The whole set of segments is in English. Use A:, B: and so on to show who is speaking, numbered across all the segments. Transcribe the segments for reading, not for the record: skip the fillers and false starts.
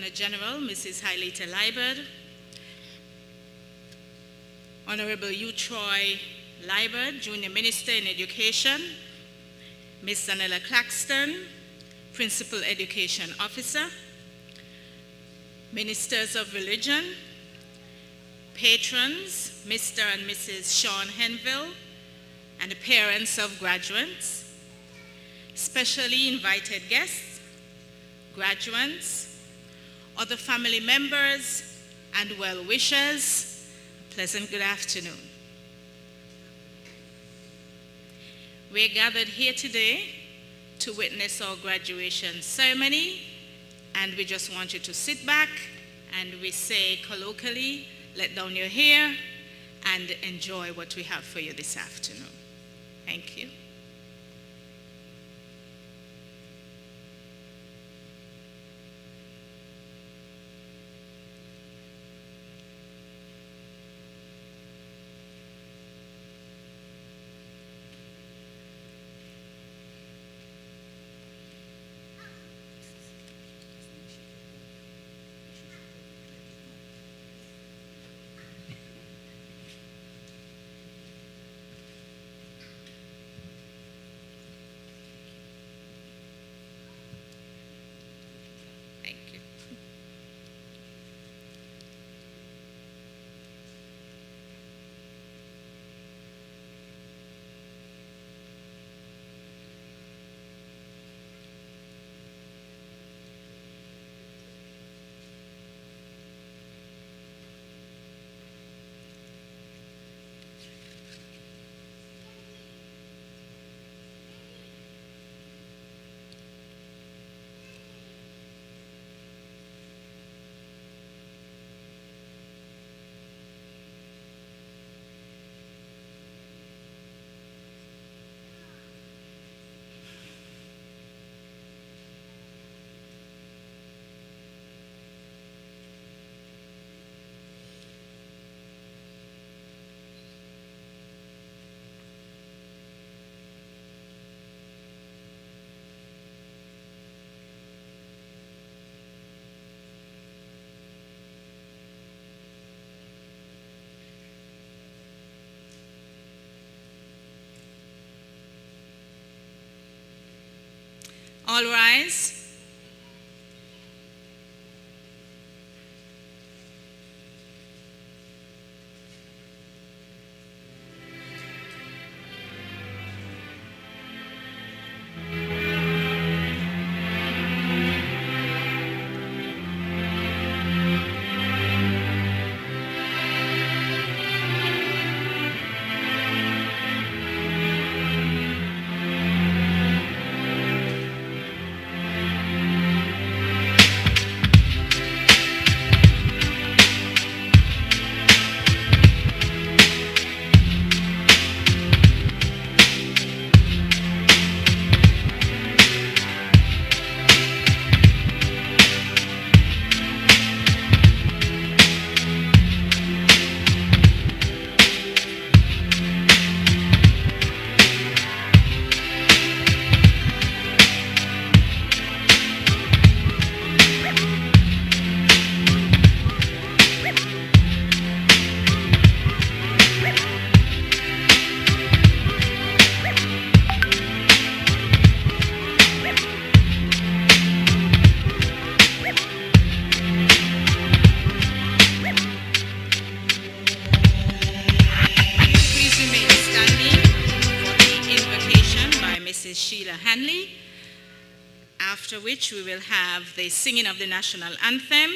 A: General, Mrs. Hailita Liebert, Honorable U. Troy Liebert, Junior Minister in Education, Ms. Zanella Claxton, Principal Education Officer, Ministers of Religion, patrons, Mr. and Mrs. Sean Henville, and the parents of graduates, specially invited guests, graduates, other family members, and well-wishers, pleasant good afternoon. We're gathered here today to witness our graduation ceremony, and we just want you to sit back and we say colloquially, let down your hair and enjoy what we have for you this afternoon. Thank you. All rise. After which we will have the singing of the national anthem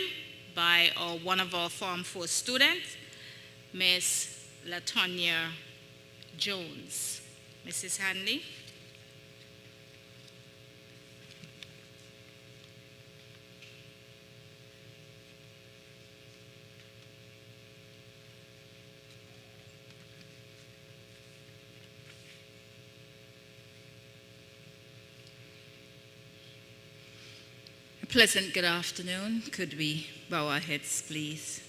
A: by one of our Form 4 students, Miss Latonya Jones. Mrs. Hanley.
B: Pleasant good afternoon. Could we bow our heads, please?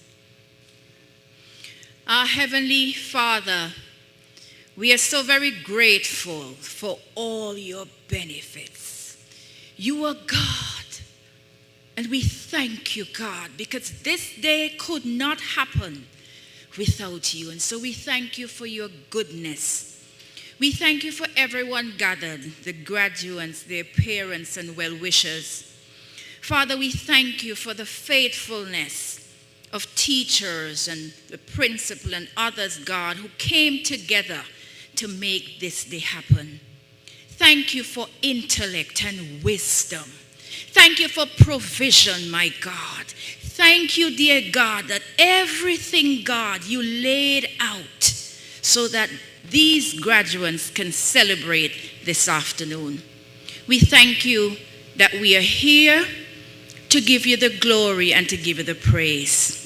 B: Our Heavenly Father, we are so very grateful for all your benefits. You are God, And we thank you, God, because this day could not happen without you. And so we thank you for your goodness. We thank you for everyone gathered, the graduates, their parents, and well-wishers. Father, we thank you for the faithfulness of teachers and the principal and others, God, who came together to make this day happen. Thank you for intellect and wisdom. Thank you for provision, my God. Thank you, dear God, that everything, God, you laid out so that these graduates can celebrate this afternoon. We thank you that we are here to give you the glory and to give you the praise.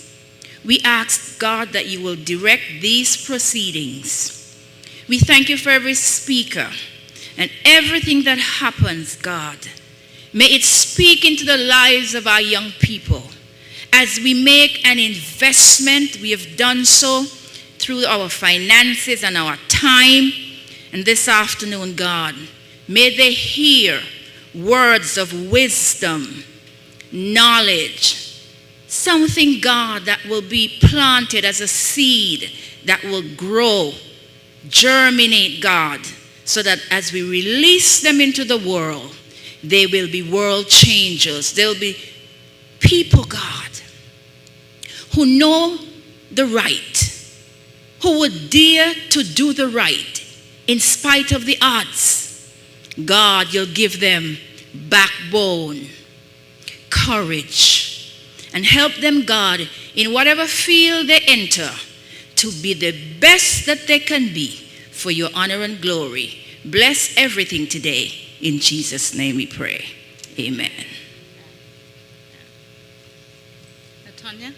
B: We ask, God, that you will direct these proceedings. We thank you for every speaker and everything that happens, God. May it speak into the lives of our young people. As we make an investment, we have done so through our finances and our time. And this afternoon, God, may they hear words of wisdom, knowledge, something, God, that will be planted as a seed that will grow, germinate, God, so that as we release them into the world, they will be world changers. They'll be people, God, who know the right, who would dare to do the right in spite of the odds. God, you'll give them backbone, courage, and help them, God, in whatever field they enter, to be the best that they can be for your honor and glory. Bless everything today. In Jesus' name we pray. Amen.
A: Latonya?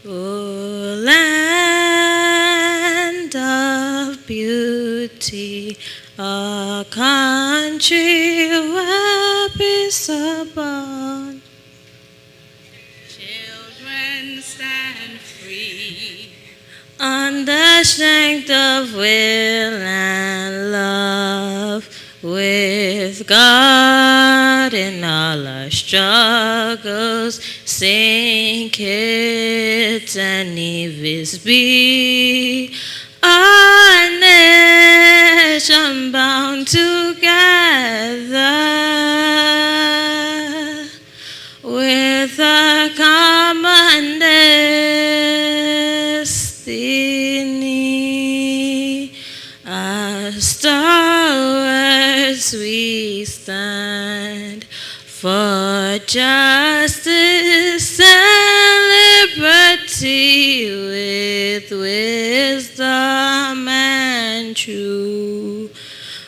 C: O land of beauty, a country where peace abound.
A: Children stand free
C: On the strength of will and love, with God in all our struggles, St. Kitts and Nevis be a nation bound together with a common destiny. As stalwarts we stand for justice and liberty, with wisdom and truth.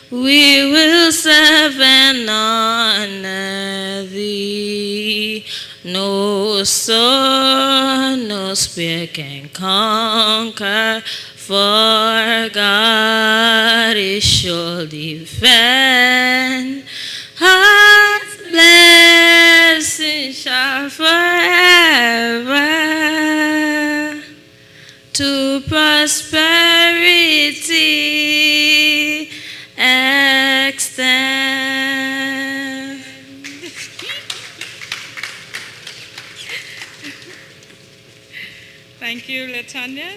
C: We will serve and honor thee. No sword, no spear can conquer, for God is sure defend. Our blessing shall forever to prosperity extend.
A: Thank you, Latonya.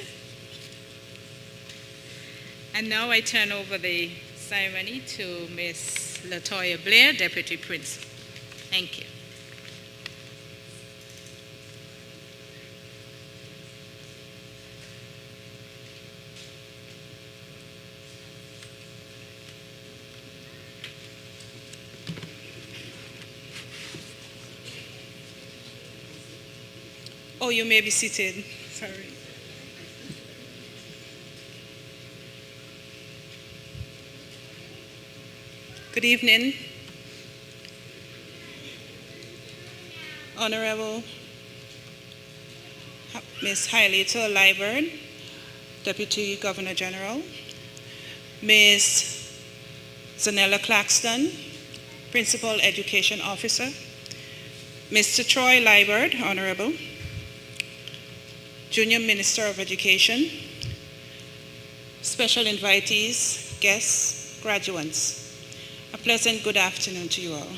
A: And now I turn over the ceremony to Miss Latoya Blair, Deputy Principal. Thank you. Oh, you may be seated. Sorry.
D: Good evening, Honorable Ms. Hailita Liburd, Deputy Governor General, Ms. Zanella Claxton, Principal Education Officer, Mr. Troy Liburd, Honorable, Junior Minister of Education, special invitees, guests, graduates. A pleasant good afternoon to you all.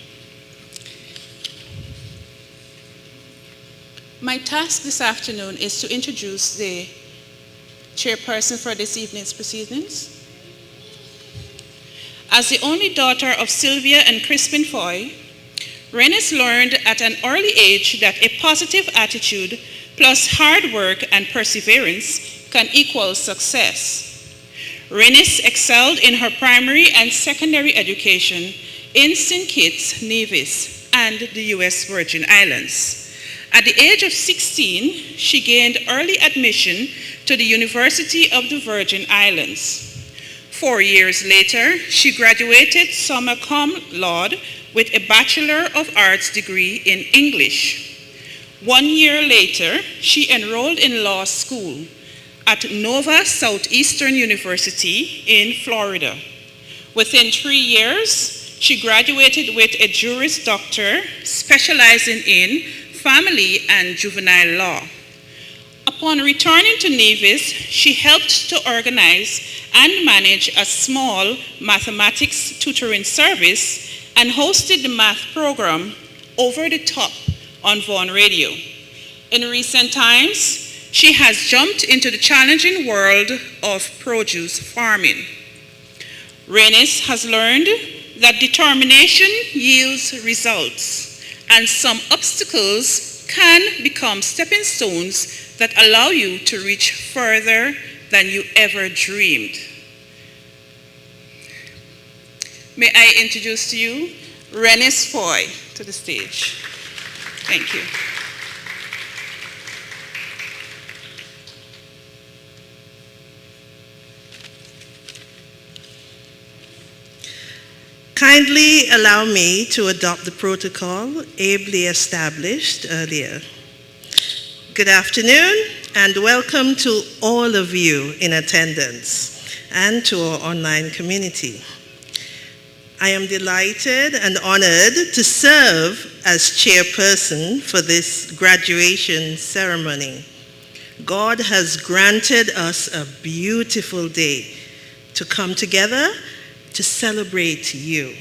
D: My task this afternoon is to introduce the chairperson for this evening's proceedings. As the only daughter of Sylvia and Crispin Foy, Renis learned at an early age that a positive attitude plus hard work and perseverance can equal success. Renis excelled in her primary and secondary education in St. Kitts, Nevis, and the U.S. Virgin Islands. At the age of 16, she gained early admission to the University of the Virgin Islands. 4 years later, she graduated summa cum laude with a Bachelor of Arts degree in English. 1 year later, she enrolled in law school at Nova Southeastern University in Florida. Within 3 years, she graduated with a Juris Doctor specializing in family and juvenile law. Upon returning to Nevis, she helped to organize and manage a small mathematics tutoring service and hosted the math program Over the Top on Vaughan Radio. In recent times, she has jumped into the challenging world of produce farming. Renis has learned that determination yields results, and some obstacles can become stepping stones that allow you to reach further than you ever dreamed. May I introduce to you Renis Foy to the stage. Thank you.
E: Kindly allow me to adopt the protocol ably established earlier. Good afternoon and welcome to all of you in attendance and to our online community. I am delighted and honored to serve as chairperson for this graduation ceremony. God has granted us a beautiful day to come together to celebrate you,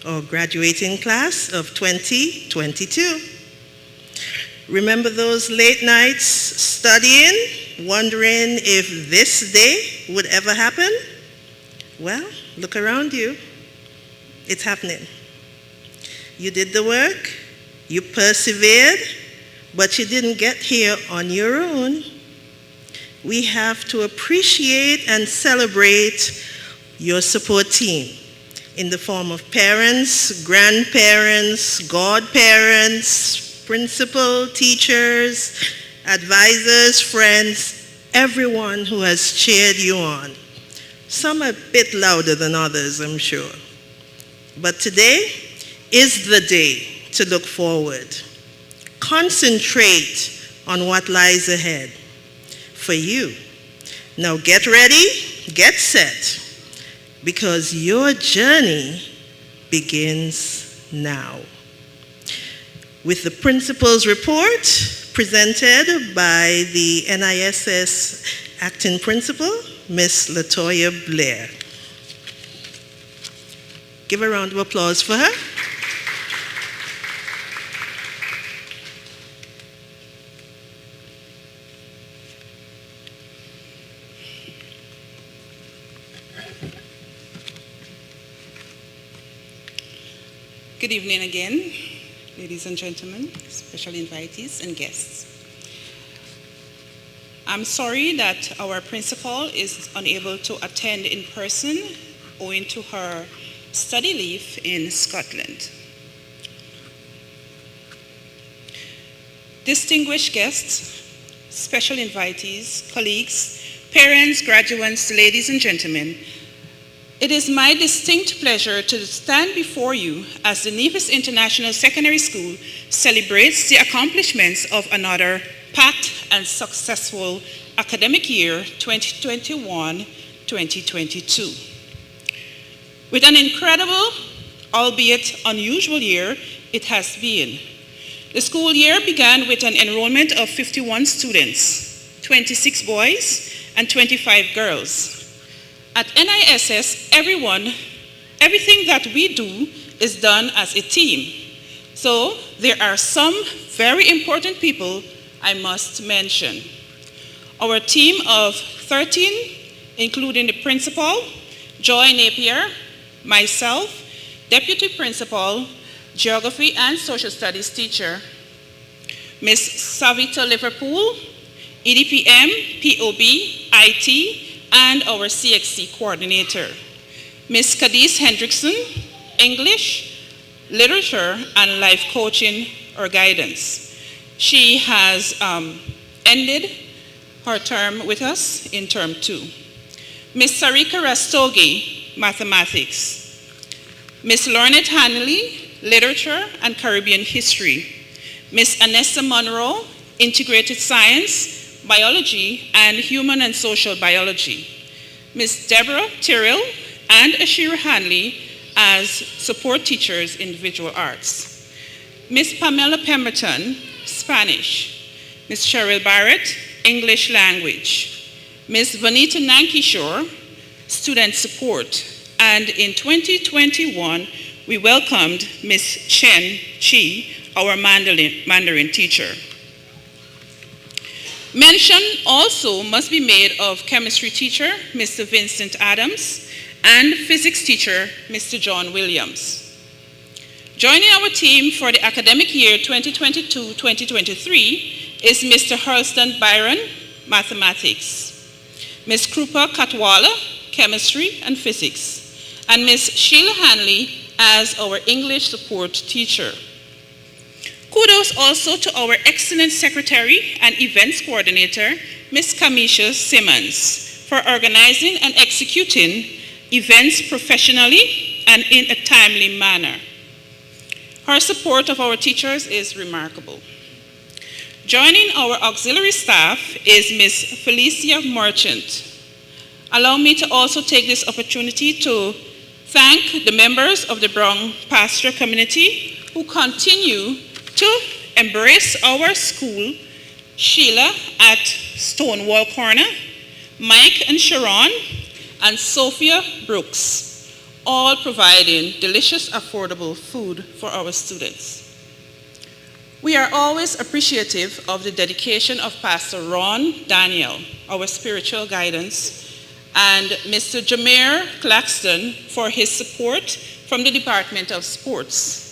E: our graduating class of 2022. Remember those late nights studying, wondering if this day would ever happen? Well, look around you. It's happening. You did the work, you persevered, but you didn't get here on your own. We have to appreciate and celebrate your support team in the form of parents, grandparents, godparents, principal, teachers, advisors, friends, everyone who has cheered you on. Some a bit louder than others, I'm sure. But today is the day to look forward. Concentrate on what lies ahead for you. Now get ready, get set, because your journey begins now. With the principal's report presented by the NISS acting principal, Ms. Latoya Blair. Give a round of applause for her.
D: Good evening again, ladies and gentlemen, special invitees and guests. I'm sorry that our principal is unable to attend in person owing to her study leave in Scotland. Distinguished guests, special invitees, colleagues, parents, graduates, ladies and gentlemen, It is my distinct pleasure to stand before you as the Nevis International Secondary School celebrates the accomplishments of another packed and successful academic year 2021-2022. With an incredible, albeit unusual year, it has been. The school year began with an enrollment of 51 students, 26 boys and 25 girls. At NISS, everything that we do is done as a team. So there are some very important people I must mention. Our team of 13, including the principal, Joy Napier, myself, deputy principal, geography and social studies teacher, Ms. Savita Liverpool, EDPM, POB, IT, and our CXC coordinator, Ms. Cadiz Hendrickson, English, literature, and life coaching or guidance. She has ended her term with us in term 2. Ms. Sarika Rastogi, mathematics. Ms. Lornette Hanley, literature and Caribbean history. Ms. Anessa Monroe, integrated science, biology, and human and social biology. Ms. Deborah Tyrrell and Ashira Hanley as support teachers in visual arts. Ms. Pamela Pemberton, Spanish. Ms. Cheryl Barrett, English language. Ms. Vanita Nankishore, student support. And in 2021, we welcomed Ms. Chen Chi, our Mandarin teacher. Mention also must be made of chemistry teacher, Mr. Vincent Adams, and physics teacher, Mr. John Williams. Joining our team for the academic year 2022-2023 is Mr. Hurlston Byron, mathematics, Ms. Krupa Katwala, chemistry and physics, and Ms. Sheila Hanley as our English support teacher. Kudos also to our excellent secretary and events coordinator, Ms. Kamisha Simmons, for organizing and executing events professionally and in a timely manner. Her support of our teachers is remarkable. Joining our auxiliary staff is Ms. Felicia Merchant. Allow me to also take this opportunity to thank the members of the Brown Pastor community who continue to embrace our school, Sheila at Stonewall Corner, Mike and Sharon, and Sophia Brooks, all providing delicious, affordable food for our students. We are always appreciative of the dedication of Pastor Ron Daniel, our spiritual guidance, and Mr. Jameer Claxton for his support from the Department of Sports.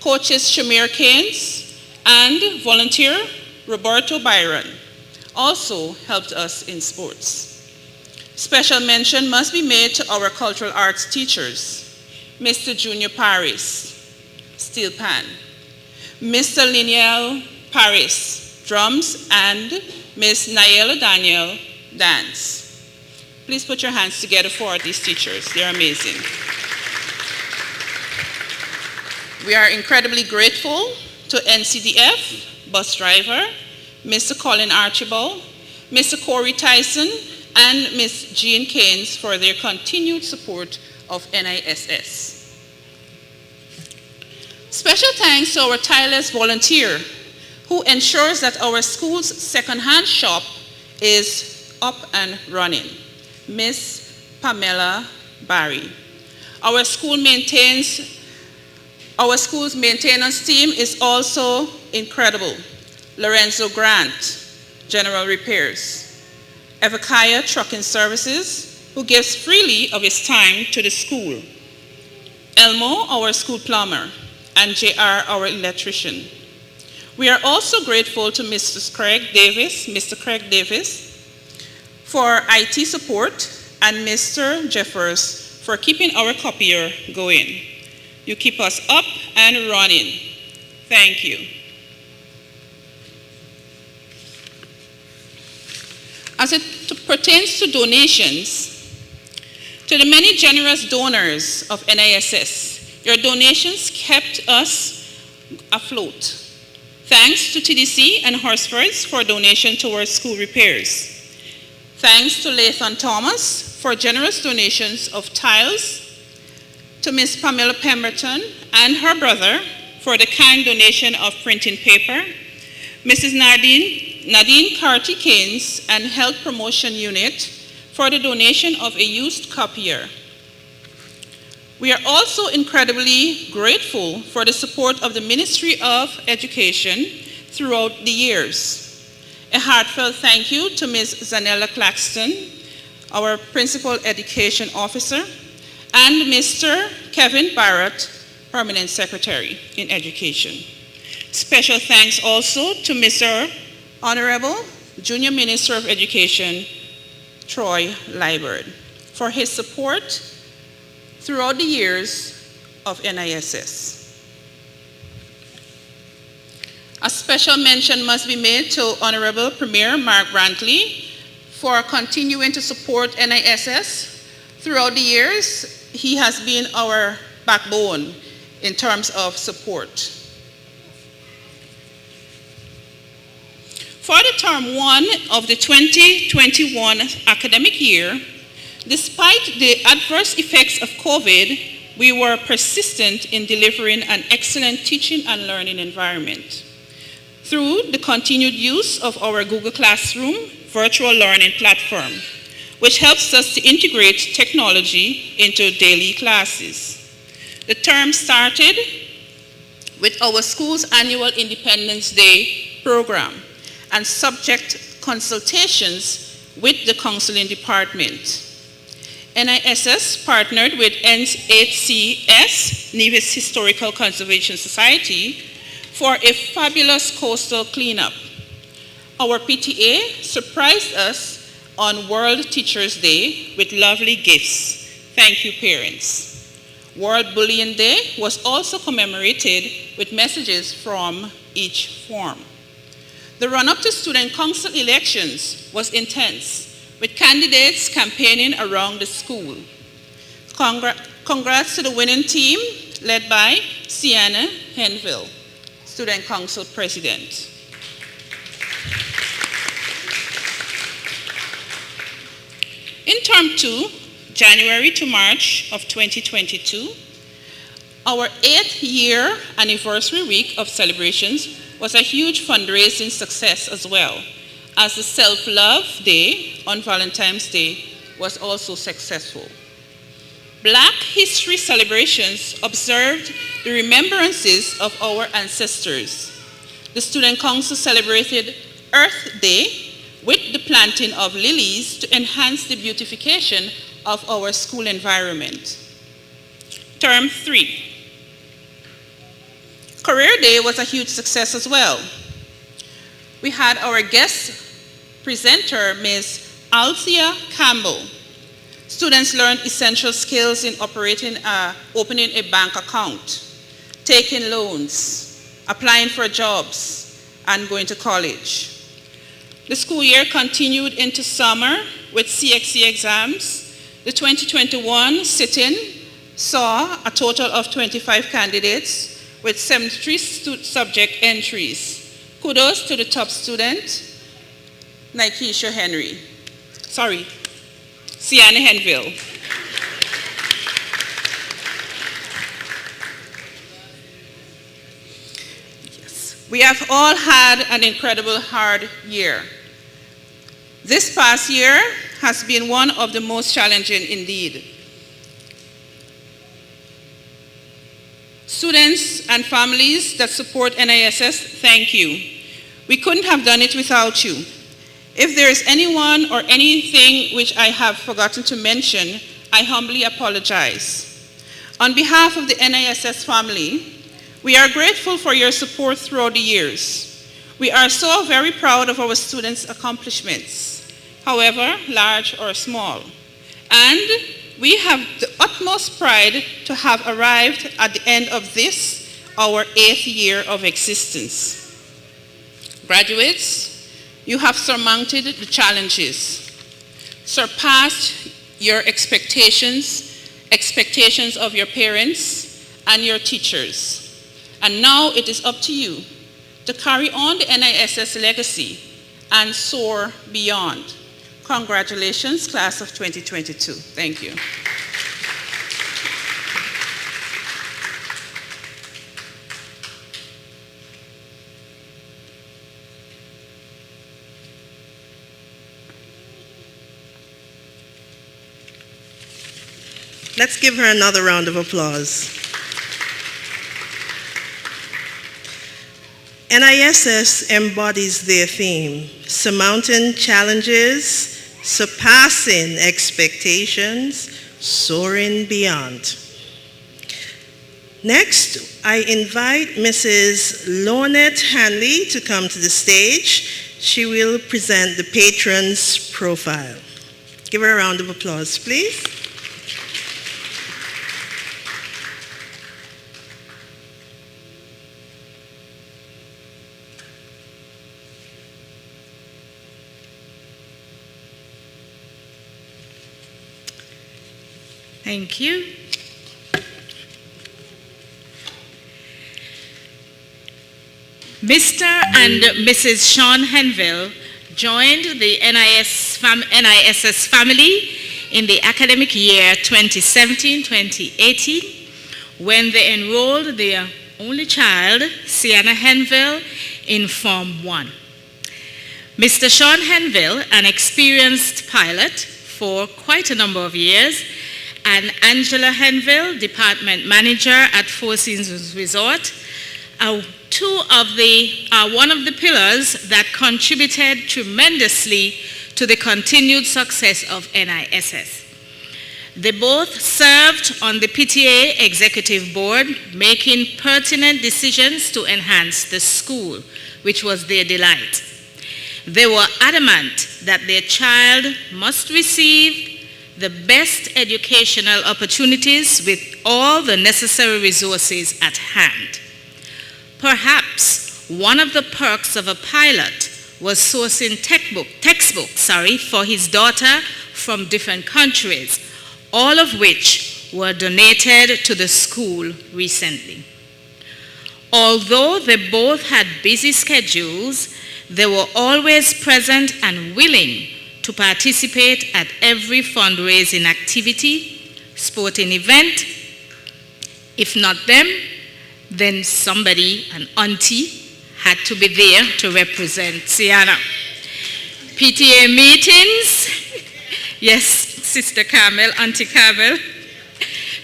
D: Coaches Shamir Keynes and volunteer Roberto Byron also helped us in sports. Special mention must be made to our cultural arts teachers, Mr. Junior Paris, steel pan, Mr. Liniel Paris, drums, and Ms. Nayela Daniel, dance. Please put your hands together for these teachers. They're amazing. We are incredibly grateful to NCDF, bus driver, Mr. Colin Archibald, Mr. Corey Tyson, and Ms. Jean Keynes for their continued support of NISS. Special thanks to our tireless volunteer who ensures that our school's second-hand shop is up and running, Ms. Pamela Barry. Our school's maintenance team is also incredible. Lorenzo Grant, General Repairs. Evakaya Trucking Services, who gives freely of his time to the school. Elmo, our school plumber, and JR, our electrician. We are also grateful to Mr. Craig Davis, for IT support, and Mr. Jeffers for keeping our copier going. You keep us up and running. Thank you. As it pertains to donations, To the many generous donors of NISS, your donations kept us afloat. Thanks to TDC and Horsfords for donation towards school repairs. Thanks to Lathan Thomas for generous donations of tiles, to Miss Pamela Pemberton and her brother for the kind donation of printing paper, Mrs. Nadine Carty Keynes and Health Promotion Unit for the donation of a used copier. We are also incredibly grateful for the support of the Ministry of Education throughout the years. A heartfelt thank you to Ms. Zanella Claxton, our Principal Education Officer, and Mr. Kevin Barrett, Permanent Secretary in Education. Special thanks also to Mr. Honorable Junior Minister of Education, Troy Liburd, for his support throughout the years of NISS. A special mention must be made to Honorable Premier Mark Brantley for continuing to support NISS throughout the years. He has been our backbone in terms of support. For the term 1 of the 2021 academic year, despite the adverse effects of COVID, we were persistent in delivering an excellent teaching and learning environment. Through the continued use of our Google Classroom virtual learning platform, which helps us to integrate technology into daily classes. The term started with our school's annual Independence Day program and subject consultations with the counseling department. NISS partnered with NHCS, Nevis Historical Conservation Society, for a fabulous coastal cleanup. Our PTA surprised us on World Teachers Day with lovely gifts. Thank you, parents. World Bullying Day was also commemorated with messages from each form. The run-up to student council elections was intense, with candidates campaigning around the school. Congrats to the winning team, led by Sienna Henville, Student Council President. In term 2, January to March of 2022, our 8th year anniversary week of celebrations was a huge fundraising success as well, as the Self-Love Day on Valentine's Day was also successful. Black History celebrations observed the remembrances of our ancestors. The Student Council celebrated Earth Day with the planting of lilies to enhance the beautification of our school environment. Term 3. Career Day was a huge success as well. We had our guest presenter, Ms. Althea Campbell. Students learned essential skills in opening a bank account, taking loans, applying for jobs, and going to college. The school year continued into summer with CXC exams. The 2021 sit-in saw a total of 25 candidates with 73 subject entries. Kudos to the top student, Sienna Henville. Yes. We have all had an incredible hard year. This past year has been one of the most challenging indeed. Students and families that support NISS, thank you. We couldn't have done it without you. If there is anyone or anything which I have forgotten to mention, I humbly apologize. On behalf of the NISS family, we are grateful for your support throughout the years. We are so very proud of our students' accomplishments, however large or small. And we have the utmost pride to have arrived at the end of this, our 8th year of existence. Graduates, you have surmounted the challenges, surpassed your expectations of your parents and your teachers. And now it is up to you to carry on the NISS legacy and soar beyond. Congratulations, class of 2022. Thank you.
E: Let's give her another round of applause. NISS embodies their theme, surmounting challenges, surpassing expectations, soaring beyond. Next, I invite Mrs. Lornette Hanley to come to the stage. She will present the patron's profile. Give her a round of applause, please.
A: Thank you. Mr. and Mrs. Sean Henville joined the NISS family in the academic year 2017-2018 when they enrolled their only child, Sienna Henville, in Form 1. Mr. Sean Henville, an experienced pilot for quite a number of years, and Angela Henville, department manager at Four Seasons Resort, are one of the pillars that contributed tremendously to the continued success of NISS. They both served on the PTA executive board, making pertinent decisions to enhance the school, which was their delight. They were adamant that their child must receive the best educational opportunities with all the necessary resources at hand. Perhaps one of the perks of a pilot was sourcing textbooks for his daughter from different countries, all of which were donated to the school recently. Although they both had busy schedules, they were always present and willing to participate at every fundraising activity, sporting event. If not them, then somebody, an auntie, had to be there to represent Sienna. PTA meetings, yes, Sister Carmel, Auntie Carmel.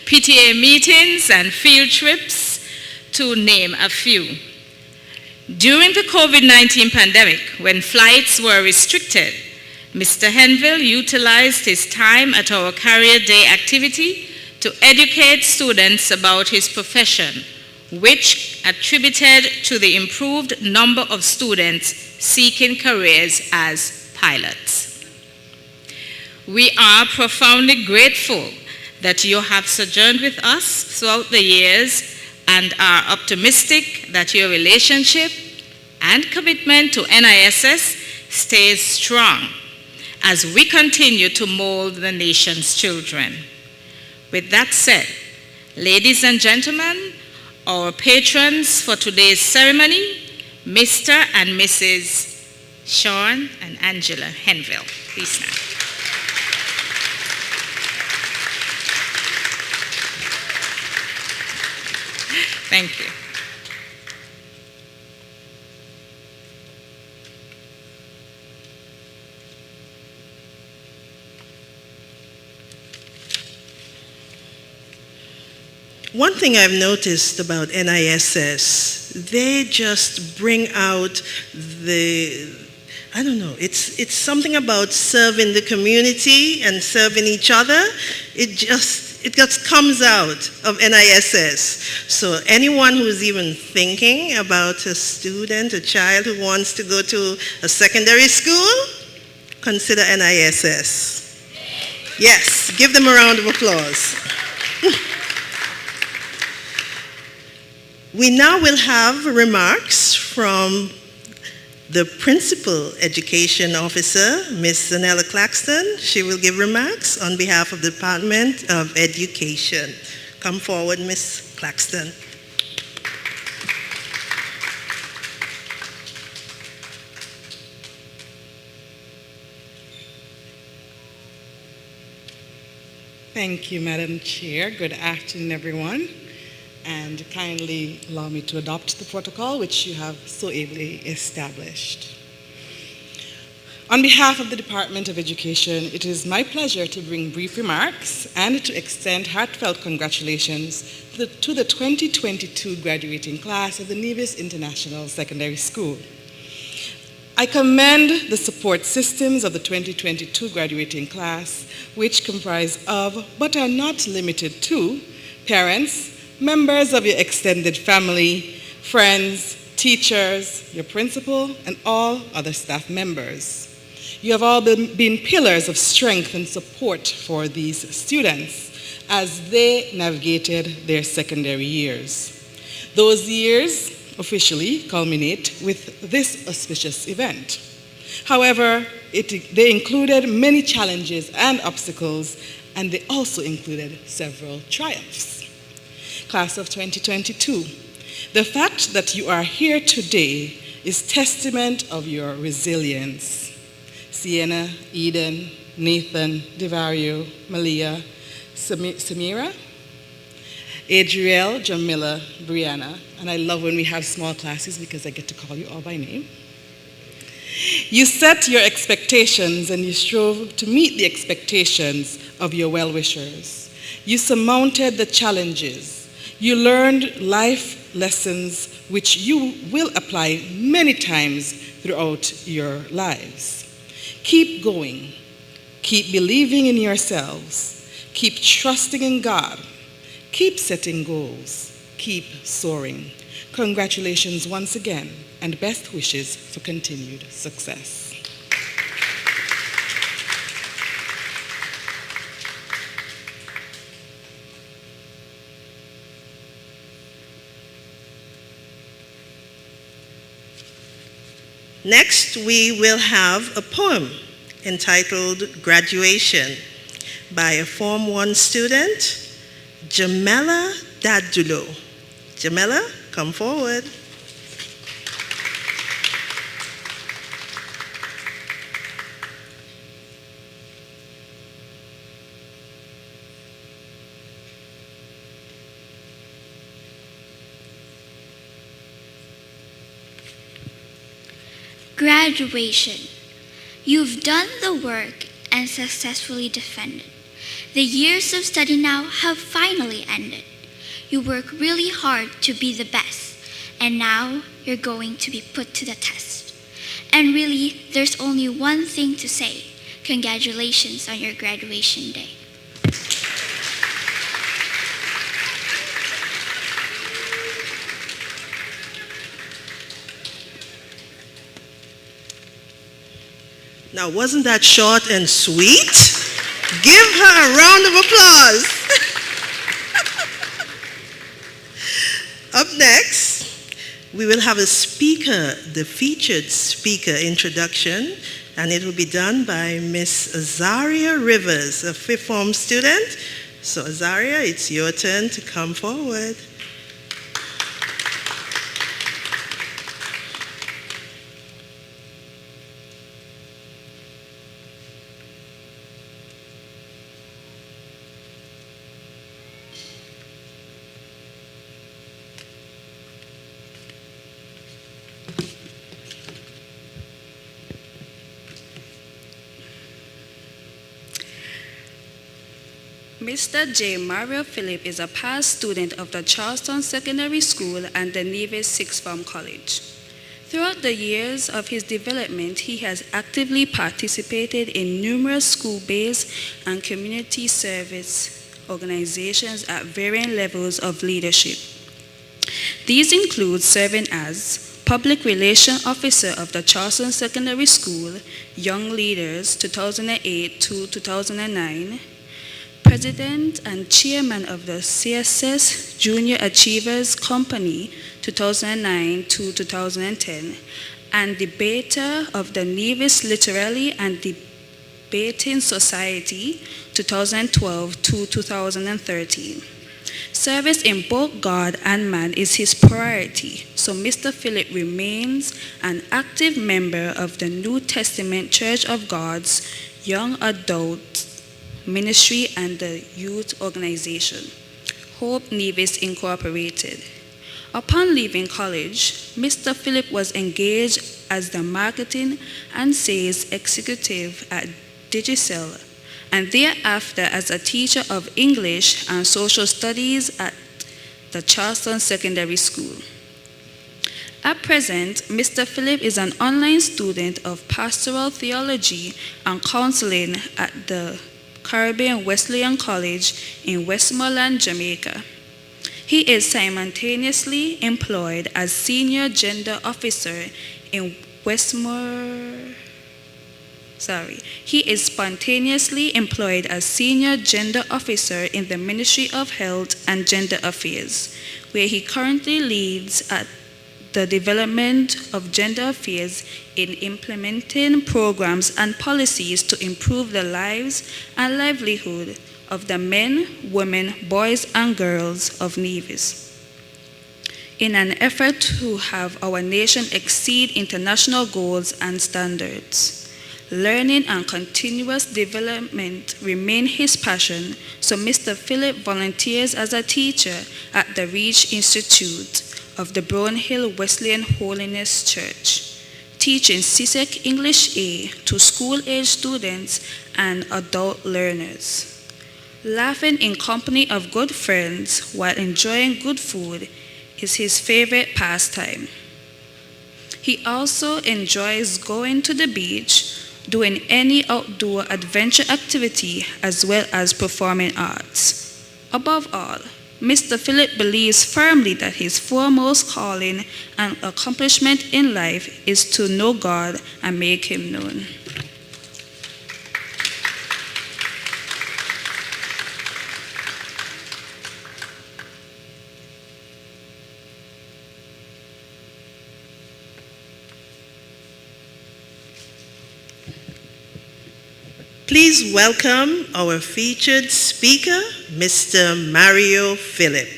A: PTA meetings and field trips, to name a few. During the COVID-19 pandemic, when flights were restricted, Mr. Henville utilized his time at our Career Day activity to educate students about his profession, which attributed to the improved number of students seeking careers as pilots. We are profoundly grateful that you have sojourned with us throughout the years and are optimistic that your relationship and commitment to NISS stays strong as we continue to mold the nation's children. With that said, ladies and gentlemen, our patrons for today's ceremony, Mr. and Mrs. Sean and Angela Henville. Please stand. Thank you.
E: One thing I've noticed about NISS, they just bring out it's something about serving the community and serving each other. It just comes out of NISS. So anyone who's even thinking about a student, a child who wants to go to a secondary school, consider NISS. Yes, give them a round of applause. We now will have remarks from The Principal Education Officer, Ms. Zanella Claxton. She will give remarks on behalf of the Department of Education. Come forward, Ms. Claxton.
F: Thank you, Madam Chair. Good afternoon, everyone. And kindly allow me to adopt the protocol which you have so ably established. On behalf of the Department of Education, it is my pleasure to bring brief remarks and to extend heartfelt congratulations to the 2022 graduating class of the Nevis International Secondary School. I commend the support systems of the 2022 graduating class, which comprise of, but are not limited to, parents, members of your extended family, friends, teachers, your principal, and all other staff members. You have all been pillars of strength and support for these students as they navigated their secondary years. Those years officially culminate with this auspicious event. However, they included many challenges and obstacles, and they also included several triumphs. Class of 2022, the fact that you are here today is testament of your resilience. Sienna, Eden, Nathan, Devario, Malia, Samira, Adriel, Jamila, Brianna, and I love when we have small classes because I get to call you all by name. You set your expectations and you strove to meet the expectations of your well-wishers. You surmounted the challenges. You learned life lessons which you will apply many times throughout your lives. Keep going. Keep believing in yourselves. Keep trusting in God. Keep setting goals. Keep soaring. Congratulations once again, and best wishes for continued success.
E: Next, we will have a poem entitled Graduation by a Form 1 student, Jamela Dadulo. Jamela, come forward.
G: Graduation. You've done the work and successfully defended. The years of study now have finally ended. You work really hard to be the best, and now you're going to be put to the test. And really, there's only one thing to say. Congratulations on your graduation day.
E: Now, wasn't that short and sweet? Give her a round of applause. Up next, we will have a speaker, the featured speaker introduction, and it will be done by Miss Azaria Rivers, a fifth form student. So Azaria, it's your turn to come forward.
H: Mr. J. Mario Phillip is a past student of the Charleston Secondary School and the Nevis Sixth Form College. Throughout the years of his development, he has actively participated in numerous school-based and community service organizations at varying levels of leadership. These include serving as Public Relations Officer of the Charleston Secondary School, Young Leaders 2008 to 2009, President and Chairman of the CSS Junior Achievers Company 2009 to 2010, and debater of the Nevis Literary and Debating Society 2012 to 2013. Service in both God and man is his priority, so Mr. Philip remains an active member of the New Testament Church of God's Young Adult Ministry and the youth organization, Hope Nevis Incorporated. Upon leaving college, Mr. Philip was engaged as the marketing and sales executive at Digicel, and thereafter as a teacher of English and social studies at the Charleston Secondary School. At present, Mr. Philip is an online student of pastoral theology and counseling at the Caribbean Wesleyan College in Westmoreland, Jamaica. He is simultaneously employed as Senior Gender Officer in He is spontaneously employed as Senior Gender Officer in the Ministry of Health and Gender Affairs, where he currently leads at the development of gender affairs in implementing programs and policies to improve the lives and livelihood of the men, women, boys, and girls of Nevis. In an effort to have our nation exceed international goals and standards, learning and continuous development remain his passion, so Mr. Philip volunteers as a teacher at the Reach Institute of the Brownhill Wesleyan Holiness Church, teaching CSEC English A to school-age students and adult learners. Laughing in company of good friends while enjoying good food is his favorite pastime. He also enjoys going to the beach, doing any outdoor adventure activity, as well as performing arts. Above all, Mr. Philip believes firmly that his foremost calling and accomplishment in life is to know God and make him known.
E: Please welcome our featured speaker, Mr. Mario Philip.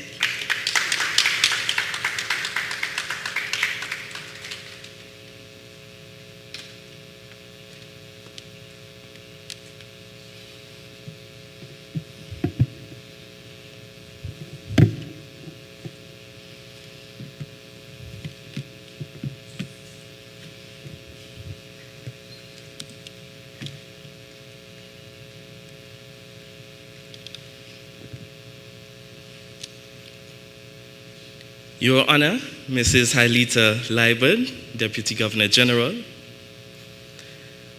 I: Your Honor, Mrs. Hailita Liebert, Deputy Governor General,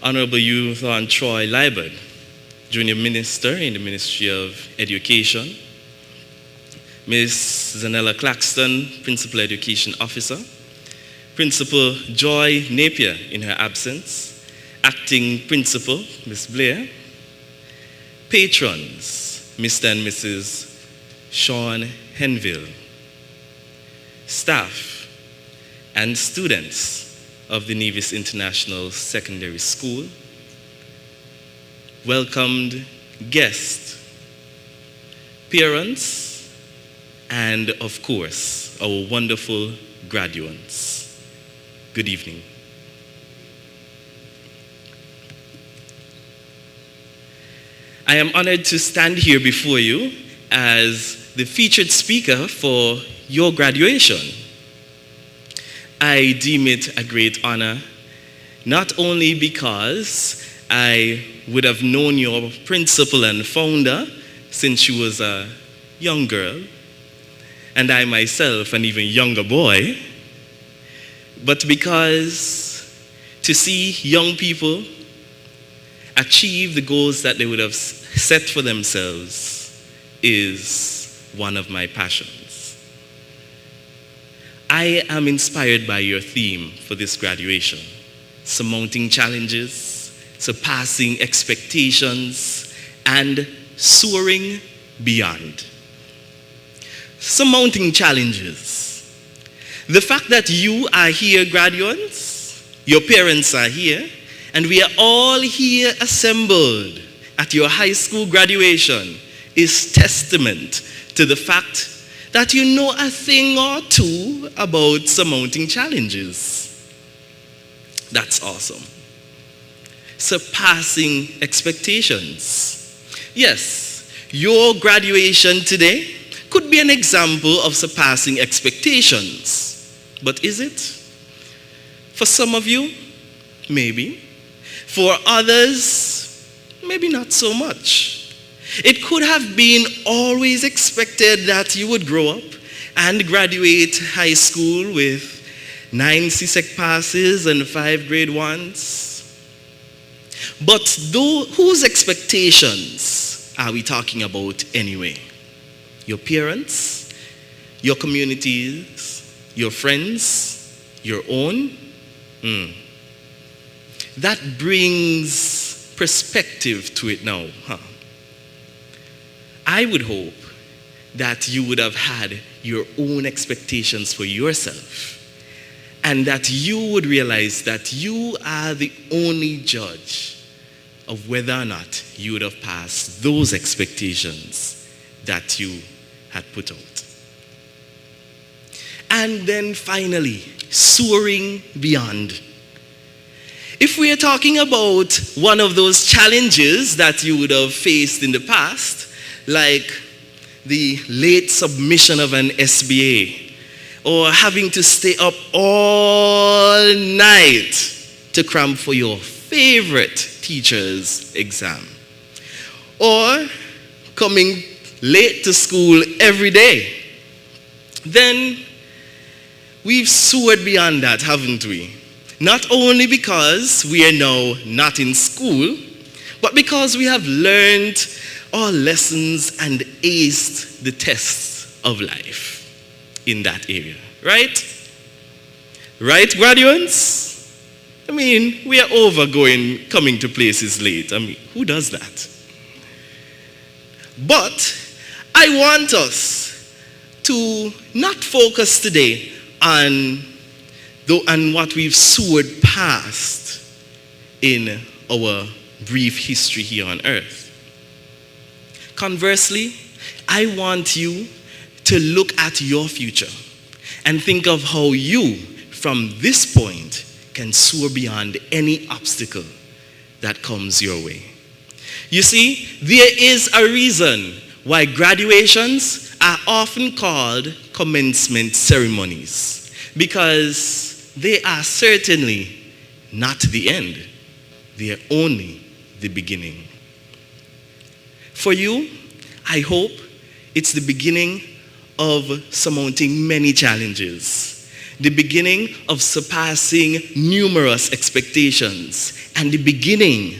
I: Honorable Yu Thorn Troy Liebert, Junior Minister in the Ministry of Education, Ms. Zanella Claxton, Principal Education Officer, Principal Joy Napier in her absence, Acting Principal, Ms. Blair, patrons, Mr. and Mrs. Sean Henville, staff, and students of the Nevis International Secondary School, welcomed guests, parents, and of course, our wonderful graduates. Good evening. I am honored to stand here before you as the featured speaker for your graduation. I deem it a great honor, not only because I would have known your principal and founder since she was a young girl, and I myself an even younger boy, but because to see young people achieve the goals that they would have set for themselves is one of my passions. I am inspired by your theme for this graduation: surmounting challenges, surpassing expectations, and soaring beyond. Surmounting challenges. The fact that you are here, graduates, your parents are here, and we are all here assembled at your high school graduation is testament to the fact that you know a thing or two about surmounting challenges. That's awesome. Surpassing expectations. Yes, your graduation today could be an example of surpassing expectations. But is it? For some of you, maybe. For others, maybe not so much. It could have been always expected that you would grow up and graduate high school with 9 CSEC passes and 5 grade 1s. But whose expectations are we talking about anyway? Your parents, your communities, your friends, your own? That brings perspective to it now, huh? I would hope that you would have had your own expectations for yourself, and that you would realize that you are the only judge of whether or not you would have passed those expectations that you had put out. And then finally, soaring beyond. If we are talking about one of those challenges that you would have faced in the past, like the late submission of an SBA, or having to stay up all night to cram for your favorite teacher's exam, or coming late to school every day, then we've soared beyond that, haven't we? Not only because we are now not in school, but because we have learned our lessons and aced the tests of life in that area, right? Right, graduates? I mean, we are coming to places late. I mean, who does that? But I want us to not focus today on what we've soared past in our brief history here on earth. Conversely, I want you to look at your future and think of how you, from this point, can soar beyond any obstacle that comes your way. You see, there is a reason why graduations are often called commencement ceremonies, because they are certainly not the end. They are only the beginning. For you, I hope it's the beginning of surmounting many challenges, the beginning of surpassing numerous expectations, and the beginning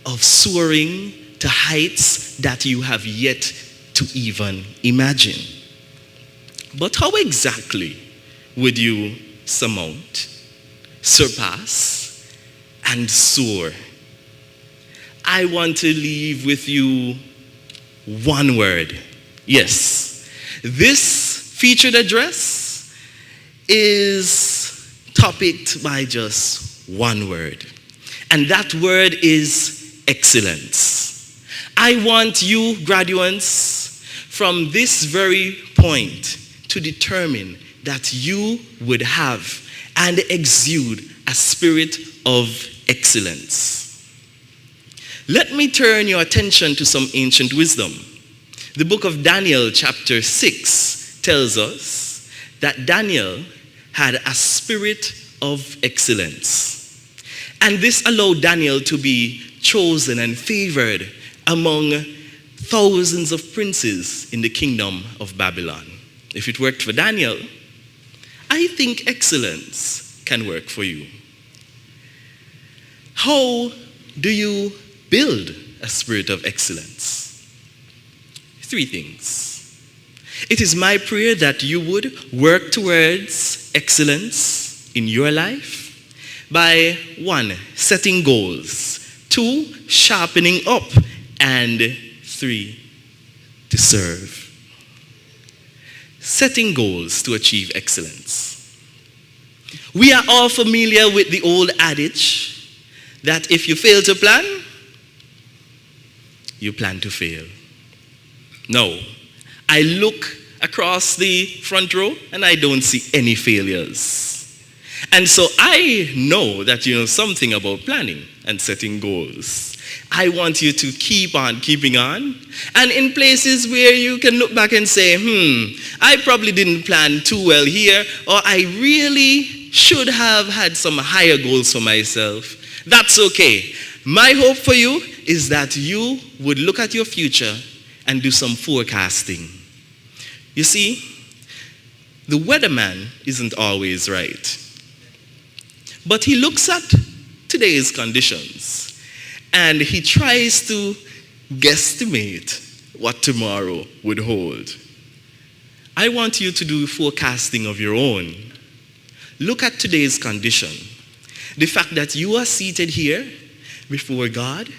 I: of soaring to heights that you have yet to even imagine. But how exactly would you surmount, surpass, and soar? I want to leave with you one word. Yes, this featured address is topicked by just one word, and that word is excellence. I want you, graduates, from this very point to determine that you would have and exude a spirit of excellence. Let me turn your attention to some ancient wisdom. The book of Daniel, chapter 6, tells us that Daniel had a spirit of excellence. And this allowed Daniel to be chosen and favored among thousands of princes in the kingdom of Babylon. If it worked for Daniel, I think excellence can work for you. How do you build a spirit of excellence? 3 things. It is my prayer that you would work towards excellence in your life by 1, setting goals, 2, sharpening up, and 3, to serve. Setting goals to achieve excellence. We are all familiar with the old adage that if you fail to plan, you plan to fail. No, I look across the front row and I don't see any failures. And so I know that you know something about planning and setting goals. I want you to keep on keeping on. And in places where you can look back and say, I probably didn't plan too well here, or I really should have had some higher goals for myself. That's okay. My hope for you is that you would look at your future and do some forecasting. You see, the weatherman isn't always right. But he looks at today's conditions and he tries to guesstimate what tomorrow would hold. I want you to do forecasting of your own. Look at today's condition. The fact that you are seated here before God,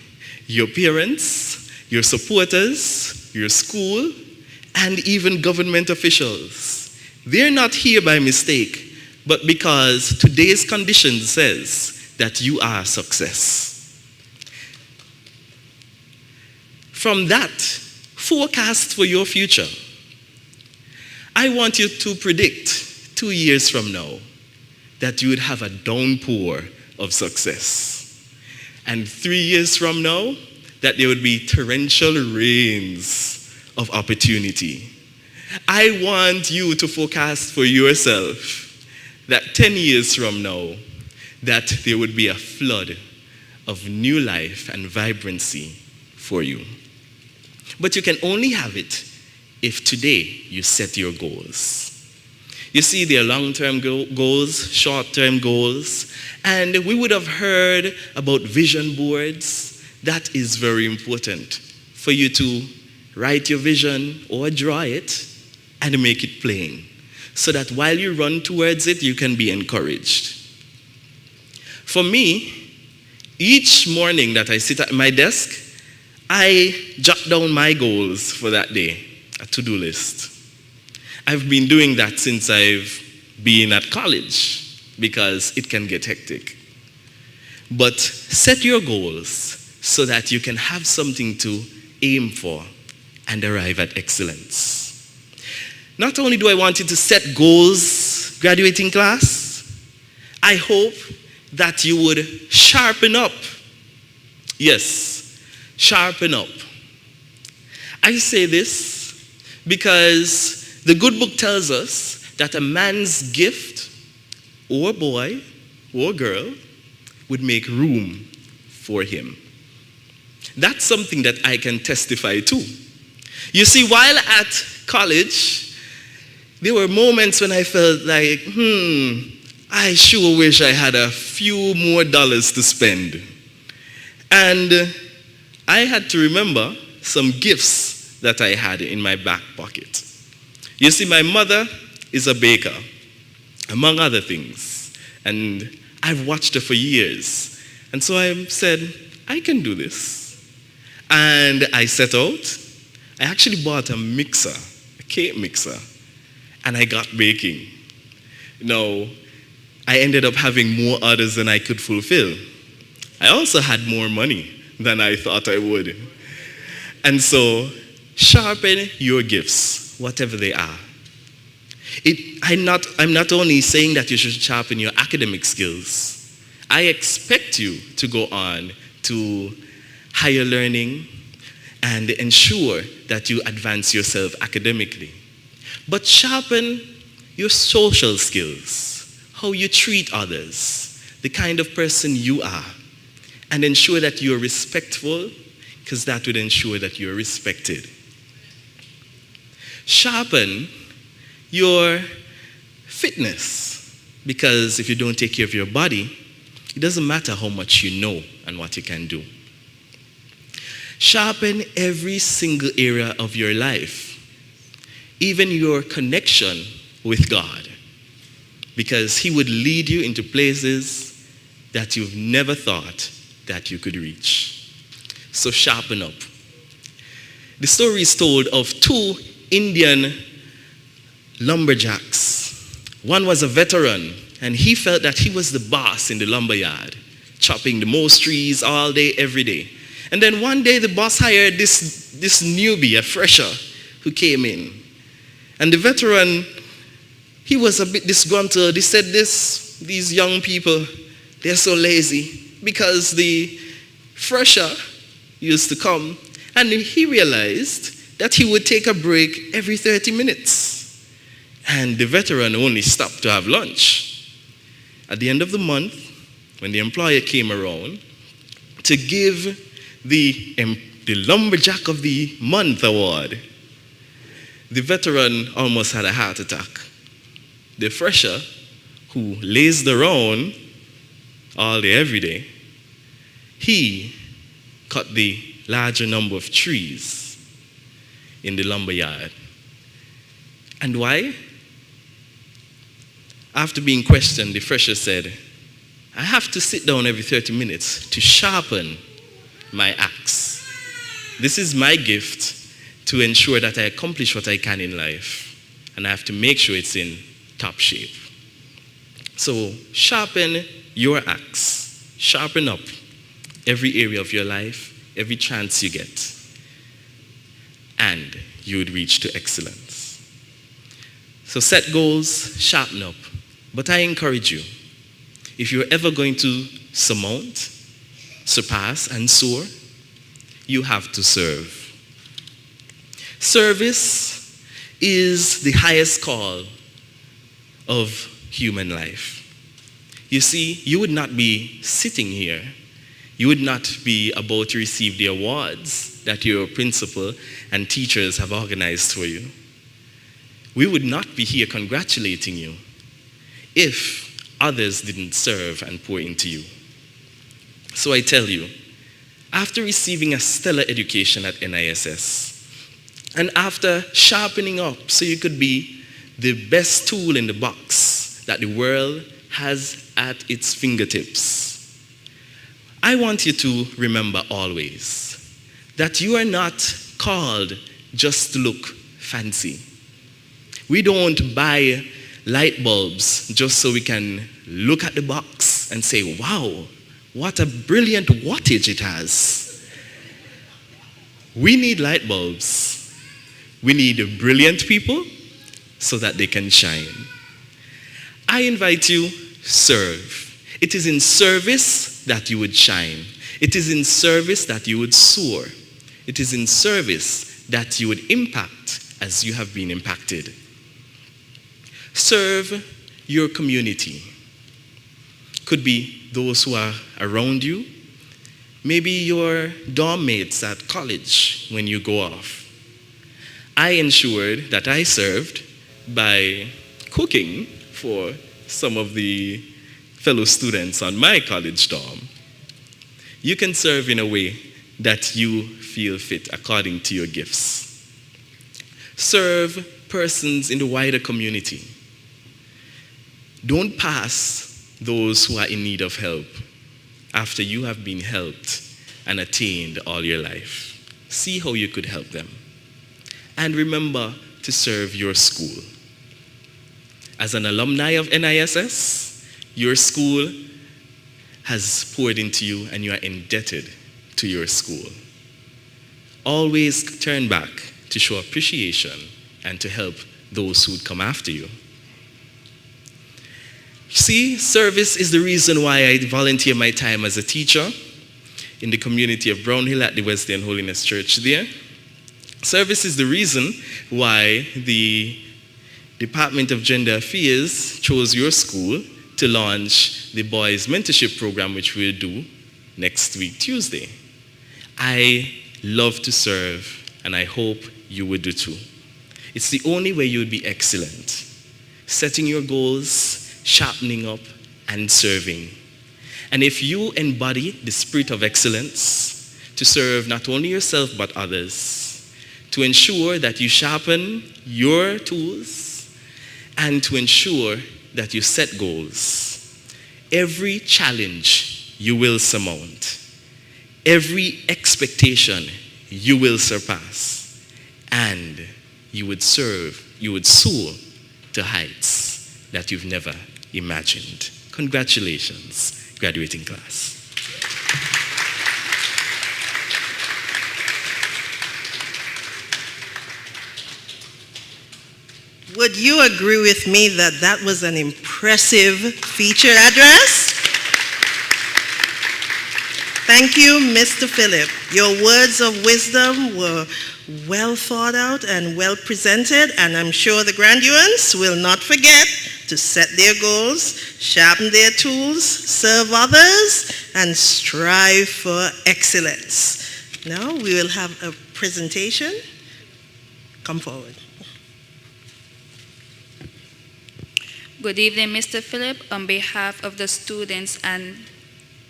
I: your parents, your supporters, your school, and even government officials. They're not here by mistake, but because today's condition says that you are a success. From that, forecast for your future. I want you to predict 2 years from now that you would have a downpour of success. And 3 years from now, that there would be torrential rains of opportunity. I want you to forecast for yourself that 10 years from now, that there would be a flood of new life and vibrancy for you. But you can only have it if today you set your goals. You see, there are long-term goals, short-term goals, and we would have heard about vision boards. That is very important for you to write your vision or draw it and make it plain, so that while you run towards it, you can be encouraged. For me, each morning that I sit at my desk, I jot down my goals for that day, a to-do list. I've been doing that since I've been at college because it can get hectic. But set your goals so that you can have something to aim for and arrive at excellence. Not only do I want you to set goals, graduating class, I hope that you would sharpen up. Yes, sharpen up. I say this because the good book tells us that a man's gift, or boy, or girl, would make room for him. That's something that I can testify to. You see, while at college, there were moments when I felt like, I sure wish I had a few more dollars to spend. And I had to remember some gifts that I had in my back pocket. You see, my mother is a baker, among other things. And I've watched her for years. And so I said, I can do this. And I set out. I actually bought a mixer, a cake mixer. And I got baking. Now, I ended up having more orders than I could fulfill. I also had more money than I thought I would. And so, sharpen your gifts, whatever they are. I'm not only saying that you should sharpen your academic skills. I expect you to go on to higher learning and ensure that you advance yourself academically. But sharpen your social skills, how you treat others, the kind of person you are, and ensure that you're respectful, because that would ensure that you're respected. Sharpen your fitness, because if you don't take care of your body, it doesn't matter how much you know and what you can do. Sharpen every single area of your life, even your connection with God, because He would lead you into places that you've never thought that you could reach. So sharpen up. The story is told of two Indian lumberjacks. One was a veteran and he felt that he was the boss in the lumberyard, chopping the most trees all day, every day. And then one day the boss hired this newbie, a fresher, who came in. And the veteran, he was a bit disgruntled. He said, these young people, they're so lazy, because the fresher used to come, and he realized that he would take a break every 30 minutes. And the veteran only stopped to have lunch. At the end of the month, when the employer came around to give the Lumberjack of the Month award, the veteran almost had a heart attack. The fresher, who lazed around all day, every day, he cut the larger number of trees in the lumberyard. And why? After being questioned, the fresher said, I have to sit down every 30 minutes to sharpen my axe. This is my gift to ensure that I accomplish what I can in life, and I have to make sure it's in top shape. So sharpen your axe. Sharpen up every area of your life, every chance you get, and you would reach to excellence. So set goals, sharpen up. But I encourage you, if you're ever going to surmount, surpass, and soar, you have to serve. Service is the highest call of human life. You see, you would not be sitting here. You would not be about to receive the awards that your principal and teachers have organized for you. We would not be here congratulating you if others didn't serve and pour into you. So I tell you, after receiving a stellar education at NISS, and after sharpening up so you could be the best tool in the box that the world has at its fingertips, I want you to remember always that you are not called just to look fancy. We don't buy light bulbs just so we can look at the box and say, wow, what a brilliant wattage it has. We need light bulbs. We need brilliant people so that they can shine. I invite you, serve. It is in service that you would shine. It is in service that you would soar. It is in service that you would impact as you have been impacted. Serve your community. Could be those who are around you, maybe your dorm mates at college when you go off. I ensured that I served by cooking for some of the fellow students on my college dorm. You can serve in a way that you feel fit according to your gifts. Serve persons in the wider community. Don't pass those who are in need of help after you have been helped and attained all your life. See how you could help them. And remember to serve your school. As an alumni of NISS, your school has poured into you and you are indebted to your school. Always turn back to show appreciation and to help those who would come after you. See, service is the reason why I volunteer my time as a teacher in the community of Brownhill at the Wesleyan Holiness Church there. Service is the reason why the Department of Gender Affairs chose your school to launch the Boys Mentorship Program, which we'll do next week, Tuesday. I love to serve, and I hope you would do too. It's the only way you would be excellent. Setting your goals, sharpening up, and serving. And if you embody the spirit of excellence to serve not only yourself but others, to ensure that you sharpen your tools and to ensure that you set goals, every challenge you will surmount, every expectation you will surpass, and you would soar to heights that you've never imagined. Congratulations, graduating class.
E: Would you agree with me that that was an impressive featured address? Thank you, Mr. Phillip. Your words of wisdom were well thought out and well presented, and I'm sure the graduates will not forget to set their goals, sharpen their tools, serve others, and strive for excellence. Now we will have a presentation. Come forward.
H: Good evening, Mr. Phillip. On behalf of the students and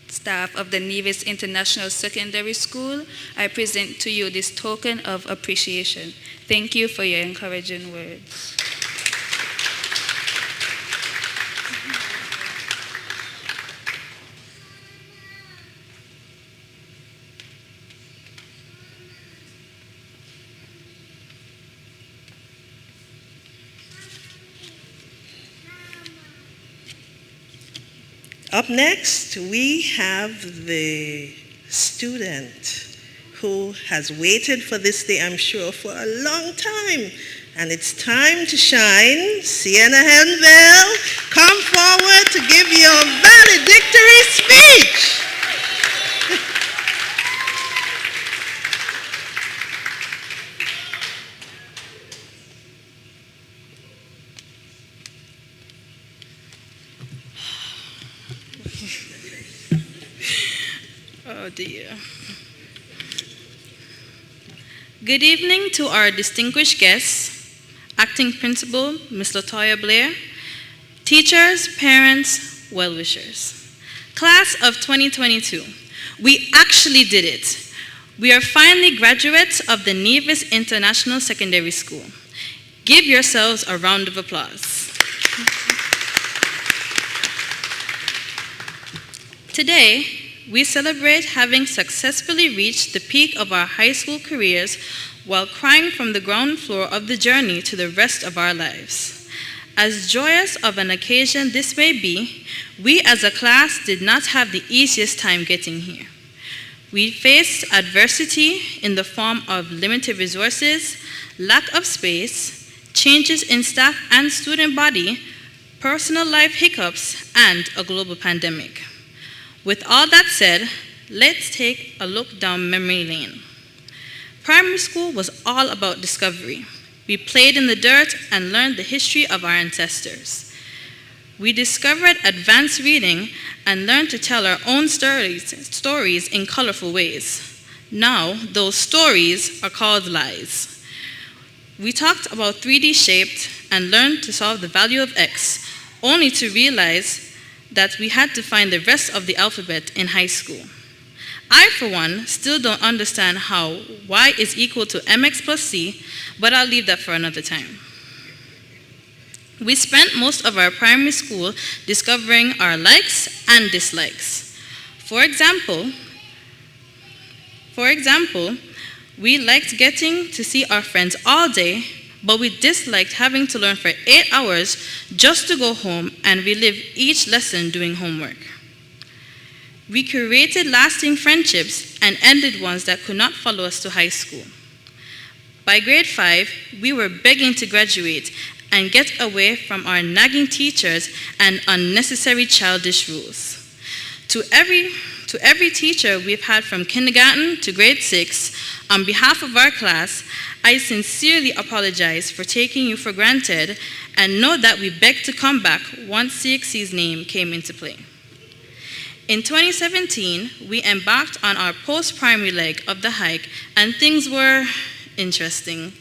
H: staff of the Nevis International Secondary School, I present to you this token of appreciation. Thank you for your encouraging words.
E: Up next, we have the student who has waited for this day, I'm sure, for a long time. And it's time to shine. Sienna Henville, come forward to give your valedictory speech.
C: Oh dear. Good evening to our distinguished guests, Acting Principal, Ms. LaToya Blair, teachers, parents, well-wishers. Class of 2022, we actually did it. We are finally graduates of the Nevis International Secondary School. Give yourselves a round of applause. Today, we celebrate having successfully reached the peak of our high school careers while crying from the ground floor of the journey to the rest of our lives. As joyous of an occasion this may be, we as a class did not have the easiest time getting here. We faced adversity in the form of limited resources, lack of space, changes in staff and student body, personal life hiccups, and a global pandemic. With all that said, let's take a look down memory lane. Primary school was all about discovery. We played in the dirt and learned the history of our ancestors. We discovered advanced reading and learned to tell our own stories in colorful ways. Now, those stories are called lies. We talked about 3D shaped and learned to solve the value of X, only to realize that we had to find the rest of the alphabet in high school. I, for one, still don't understand how y is equal to mx plus c, but I'll leave that for another time. We spent most of our primary school discovering our likes and dislikes. For example, we liked getting to see our friends all day, but we disliked having to learn for 8 hours just to go home and relive each lesson doing homework. We created lasting friendships and ended ones that could not follow us to high school. By grade 5, we were begging to graduate and get away from our nagging teachers and unnecessary childish rules. To every teacher we've had from kindergarten to grade 6, on behalf of our class, I sincerely apologize for taking you for granted and know that we beg to come back once CXC's name came into play. In 2017, we embarked on our post-primary leg of the hike, and things were interesting.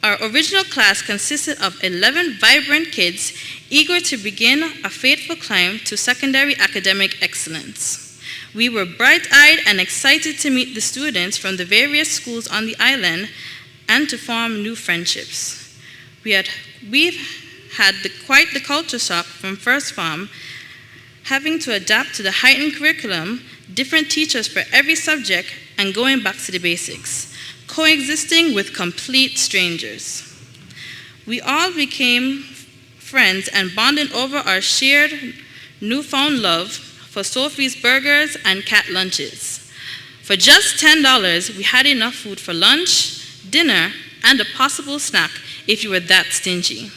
C: Our original class consisted of 11 vibrant kids eager to begin a fateful climb to secondary academic excellence. We were bright-eyed and excited to meet the students from the various schools on the island and to form new friendships. We've had quite the culture shock from first form, having to adapt to the heightened curriculum, different teachers for every subject, and going back to the basics, coexisting with complete strangers. We all became friends and bonding over our shared newfound love for Sophie's Burgers and cat lunches. For just $10, we had enough food for lunch, dinner, and a possible snack if you were that stingy.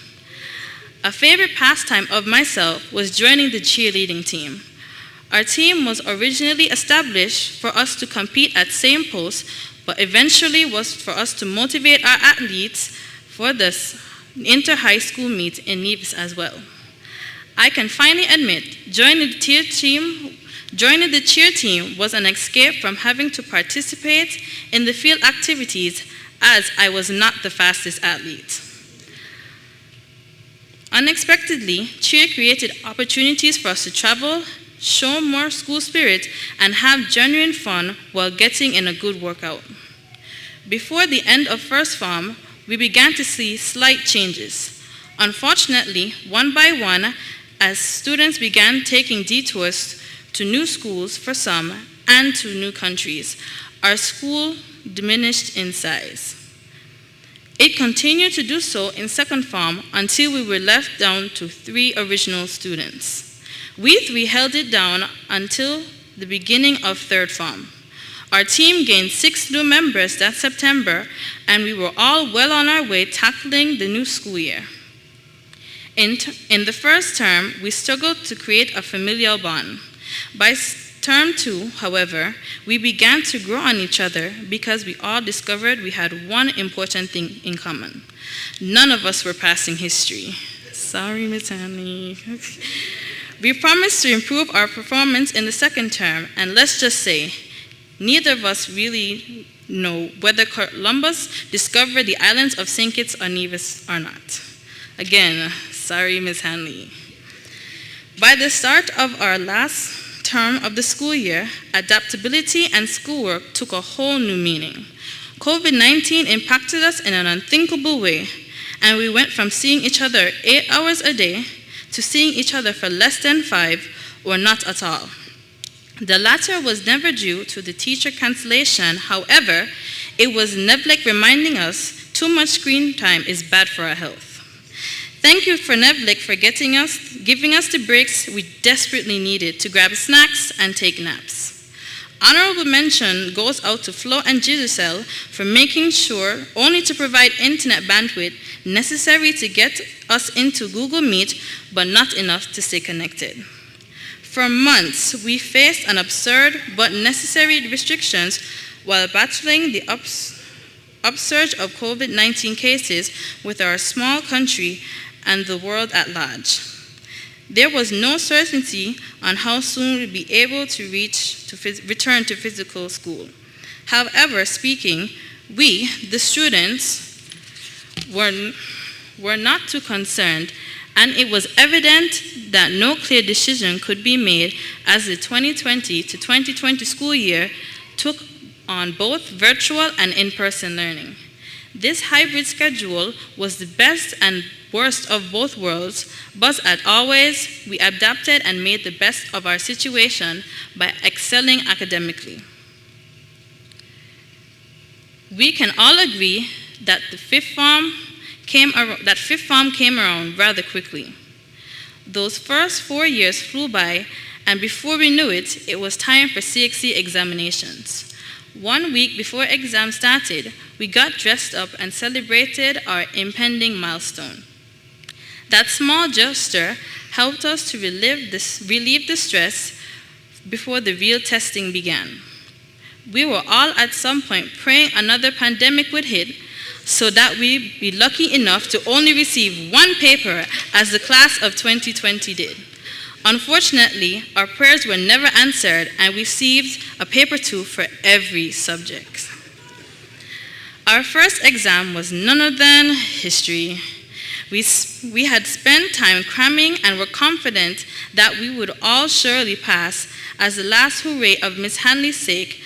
C: A favorite pastime of myself was joining the cheerleading team. Our team was originally established for us to compete at same posts, but eventually was for us to motivate our athletes for this inter-high school meet in Nevis as well. I can finally admit, joining the cheer team was an escape from having to participate in the field activities, as I was not the fastest athlete. Unexpectedly, cheer created opportunities for us to travel, show more school spirit, and have genuine fun while getting in a good workout. Before the end of first form, we began to see slight changes. Unfortunately, one by one, as students began taking detours to new schools for some and to new countries, our school diminished in size. It continued to do so in second form until we were left down to 3 original students. We 3 held it down until the beginning of third form. Our team gained 6 new members that September, and we were all well on our way tackling the new school year. In the first term, we struggled to create a familial bond. By term 2, however, we began to grow on each other because we all discovered we had one important thing in common. None of us were passing history. Sorry, Miss Hanley. We promised to improve our performance in the second term, and let's just say, neither of us really know whether Columbus discovered the islands of St. Kitts or Nevis or not. Again, sorry, Ms. Hanley. By the start of our last term of the school year, adaptability and schoolwork took a whole new meaning. COVID-19 impacted us in an unthinkable way, and we went from seeing each other 8 hours a day to seeing each other for less than 5 or not at all. The latter was never due to the teacher cancellation. However, it was Nevlec reminding us too much screen time is bad for our health. Thank you for Nevlec for giving us the breaks we desperately needed to grab snacks and take naps. Honorable mention goes out to Flo and Giselle for making sure only to provide internet bandwidth necessary to get us into Google Meet, but not enough to stay connected. For months, we faced an absurd but necessary restrictions while battling the upsurge of COVID-19 cases with our small country and the world at large. There was no certainty on how soon we'd be able to return to physical school. However, speaking, we, the students, were not too concerned, and it was evident that no clear decision could be made as the 2020 to 2020 school year took on both virtual and in-person learning. This hybrid schedule was the best and worst of both worlds, but as always, we adapted and made the best of our situation by excelling academically. We can all agree that fifth form came around rather quickly. Those first 4 years flew by, and before we knew it, it was time for CXC examinations. 1 week before exam started, we got dressed up and celebrated our impending milestone. That small gesture helped us to relieve the stress before the real testing began. We were all at some point praying another pandemic would hit so that we'd be lucky enough to only receive 1 paper as the class of 2020 did. Unfortunately, our prayers were never answered, and we received a paper 2 for every subject. Our first exam was none other than history. We had spent time cramming and were confident that we would all surely pass as the last hooray of Miss Hanley's sake,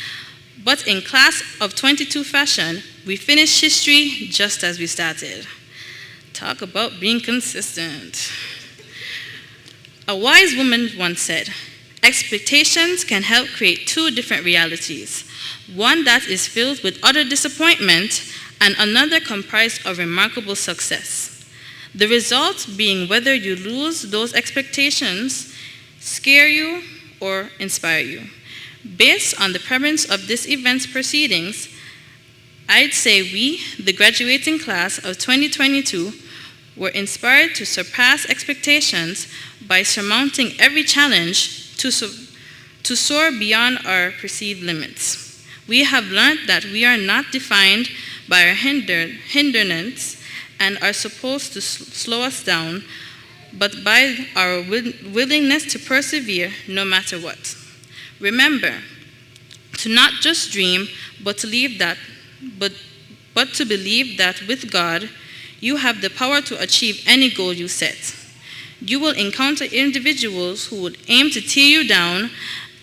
C: but in class of 22 fashion, we finished history just as we started. Talk about being consistent. A wise woman once said, expectations can help create 2 different realities, one that is filled with utter disappointment and another comprised of remarkable success. The result being whether you lose those expectations, scare you, or inspire you. Based on the premise of this event's proceedings, I'd say we, the graduating class of 2022, were inspired to surpass expectations by surmounting every challenge to soar beyond our perceived limits. We have learned that we are not defined by our hindrances and are supposed to slow us down, but by our willingness to persevere no matter what. Remember, to not just dream, but to believe that with God, you have the power to achieve any goal you set. You will encounter individuals who would aim to tear you down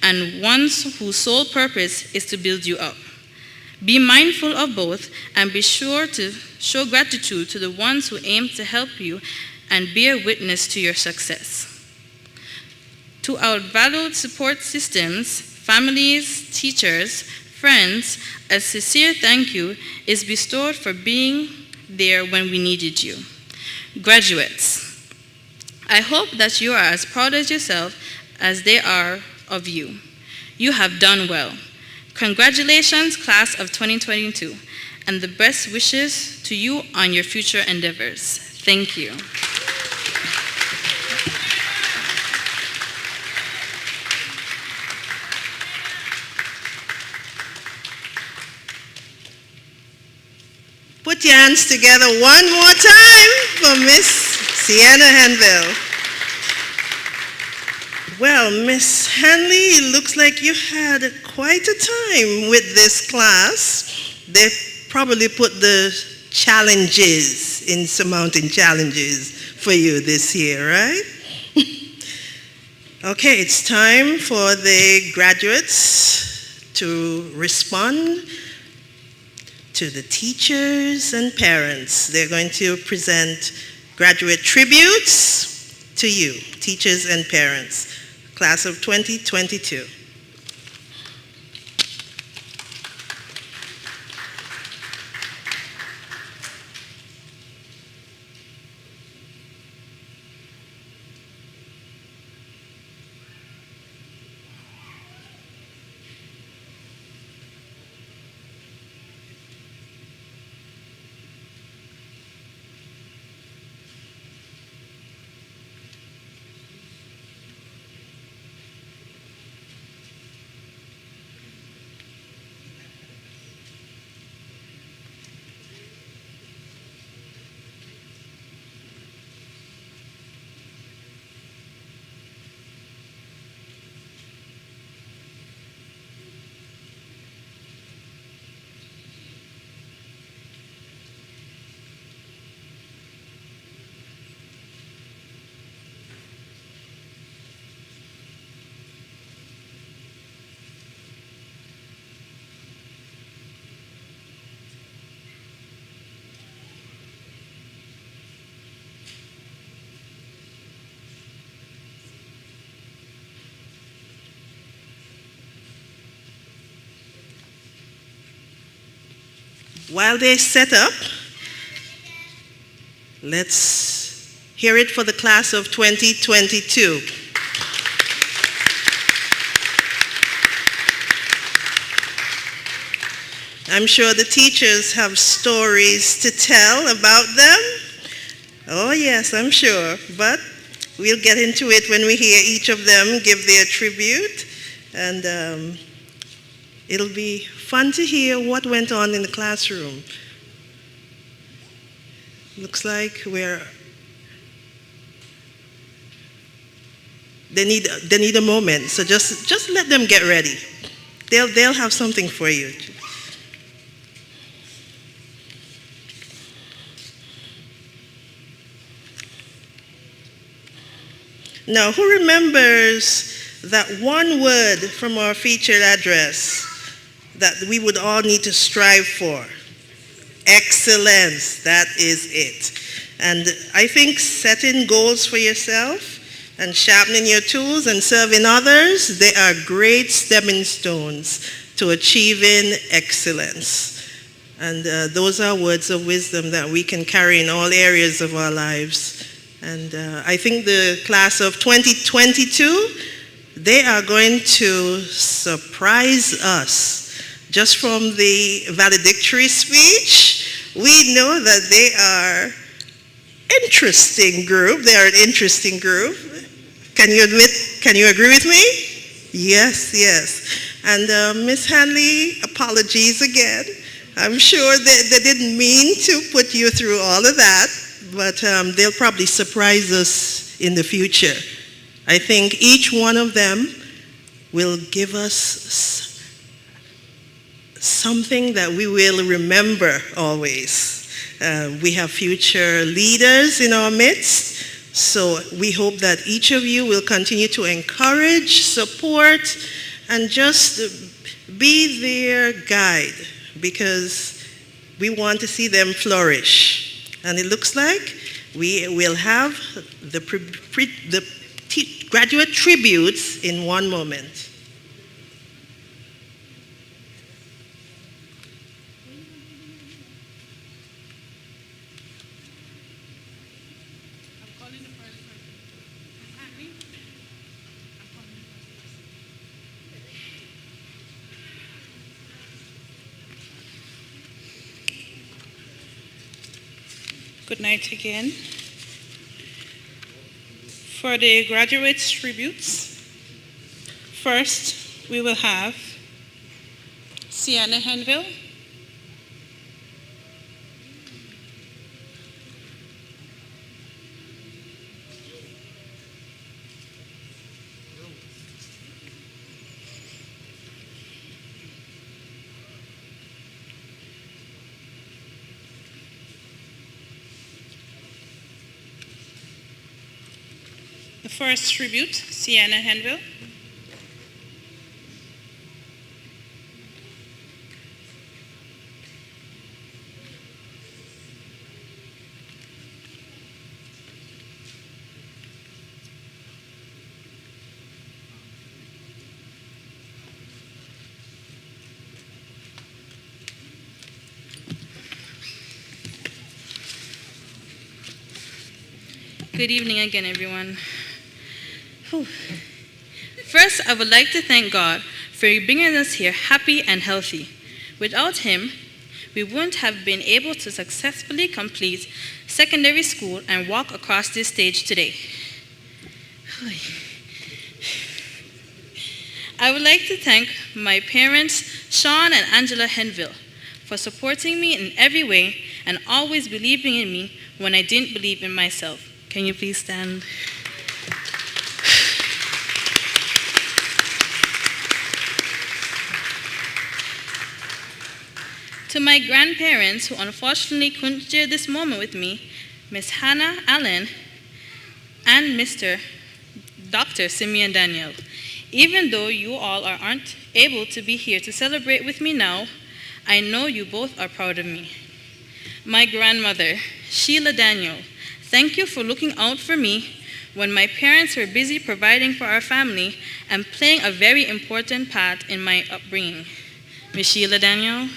C: and ones whose sole purpose is to build you up. Be mindful of both and be sure to show gratitude to the ones who aim to help you and bear witness to your success. To our valued support systems, families, teachers, friends, a sincere thank you is bestowed for being there when we needed you. Graduates, I hope that you are as proud of yourself as they are of you. You have done well. Congratulations, class of 2022, and the best wishes to you on your future endeavors. Thank you.
E: Put your hands together one more time for Miss Sienna Henville. Well, Miss Hanley, it looks like you had quite a time with this class. They probably put the challenges in surmounting challenges for you this year, right? Okay, it's time for the graduates to respond to the teachers and parents. They're going to present graduate tributes to you, teachers and parents, class of 2022. While they set up, let's hear it for the class of 2022. I'm sure the teachers have stories to tell about them. Oh yes, I'm sure, but we'll get into it when we hear each of them give their tribute, and it'll be fun to hear what went on in the classroom. Looks like they need a moment, so just let them get ready. They'll have something for you. Now, who remembers that one word from our featured address that we would all need to strive for? Excellence, that is it. And I think setting goals for yourself and sharpening your tools and serving others, they are great stepping stones to achieving excellence. And those are words of wisdom that we can carry in all areas of our lives. And I think the class of 2022, they are going to surprise us. Just from the valedictory speech, we know that they are interesting group. They are an interesting group. Can you agree with me? Yes, yes. And Miss Hanley, apologies again. I'm sure they didn't mean to put you through all of that, but they'll probably surprise us in the future. I think each one of them will give us something that we will remember always. We have future leaders in our midst, so we hope that each of you will continue to encourage, support, and just be their guide, because we want to see them flourish. And it looks like we will have the graduate tributes in one moment.
D: Good night again. For the graduates' tributes, first we will have Sienna Henville, the first tribute, Sienna Henville.
C: Good evening again, everyone. Whew. First, I would like to thank God for bringing us here happy and healthy. Without Him, we wouldn't have been able to successfully complete secondary school and walk across this stage today. I would like to thank my parents, Sean and Angela Henville, for supporting me in every way and always believing in me when I didn't believe in myself. Can you please stand? To my grandparents, who unfortunately couldn't share this moment with me, Miss Hannah Allen and Dr. Simeon Daniel. Even though you all aren't able to be here to celebrate with me now, I know you both are proud of me. My grandmother, Sheila Daniel, thank you for looking out for me when my parents were busy providing for our family and playing a very important part in my upbringing. Miss Sheila Daniel.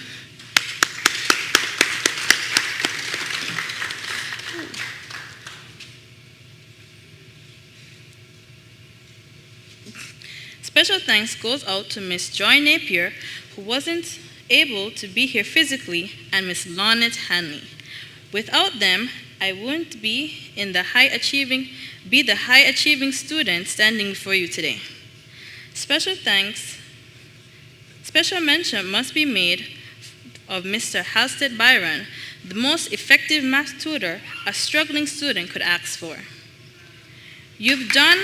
C: Special thanks goes out to Miss Joy Napier, who wasn't able to be here physically, and Miss Lynette Hanley. Without them, I wouldn't be the high achieving student standing before you today. Special mention must be made of Mr. Halstead Byron, the most effective math tutor a struggling student could ask for. You've done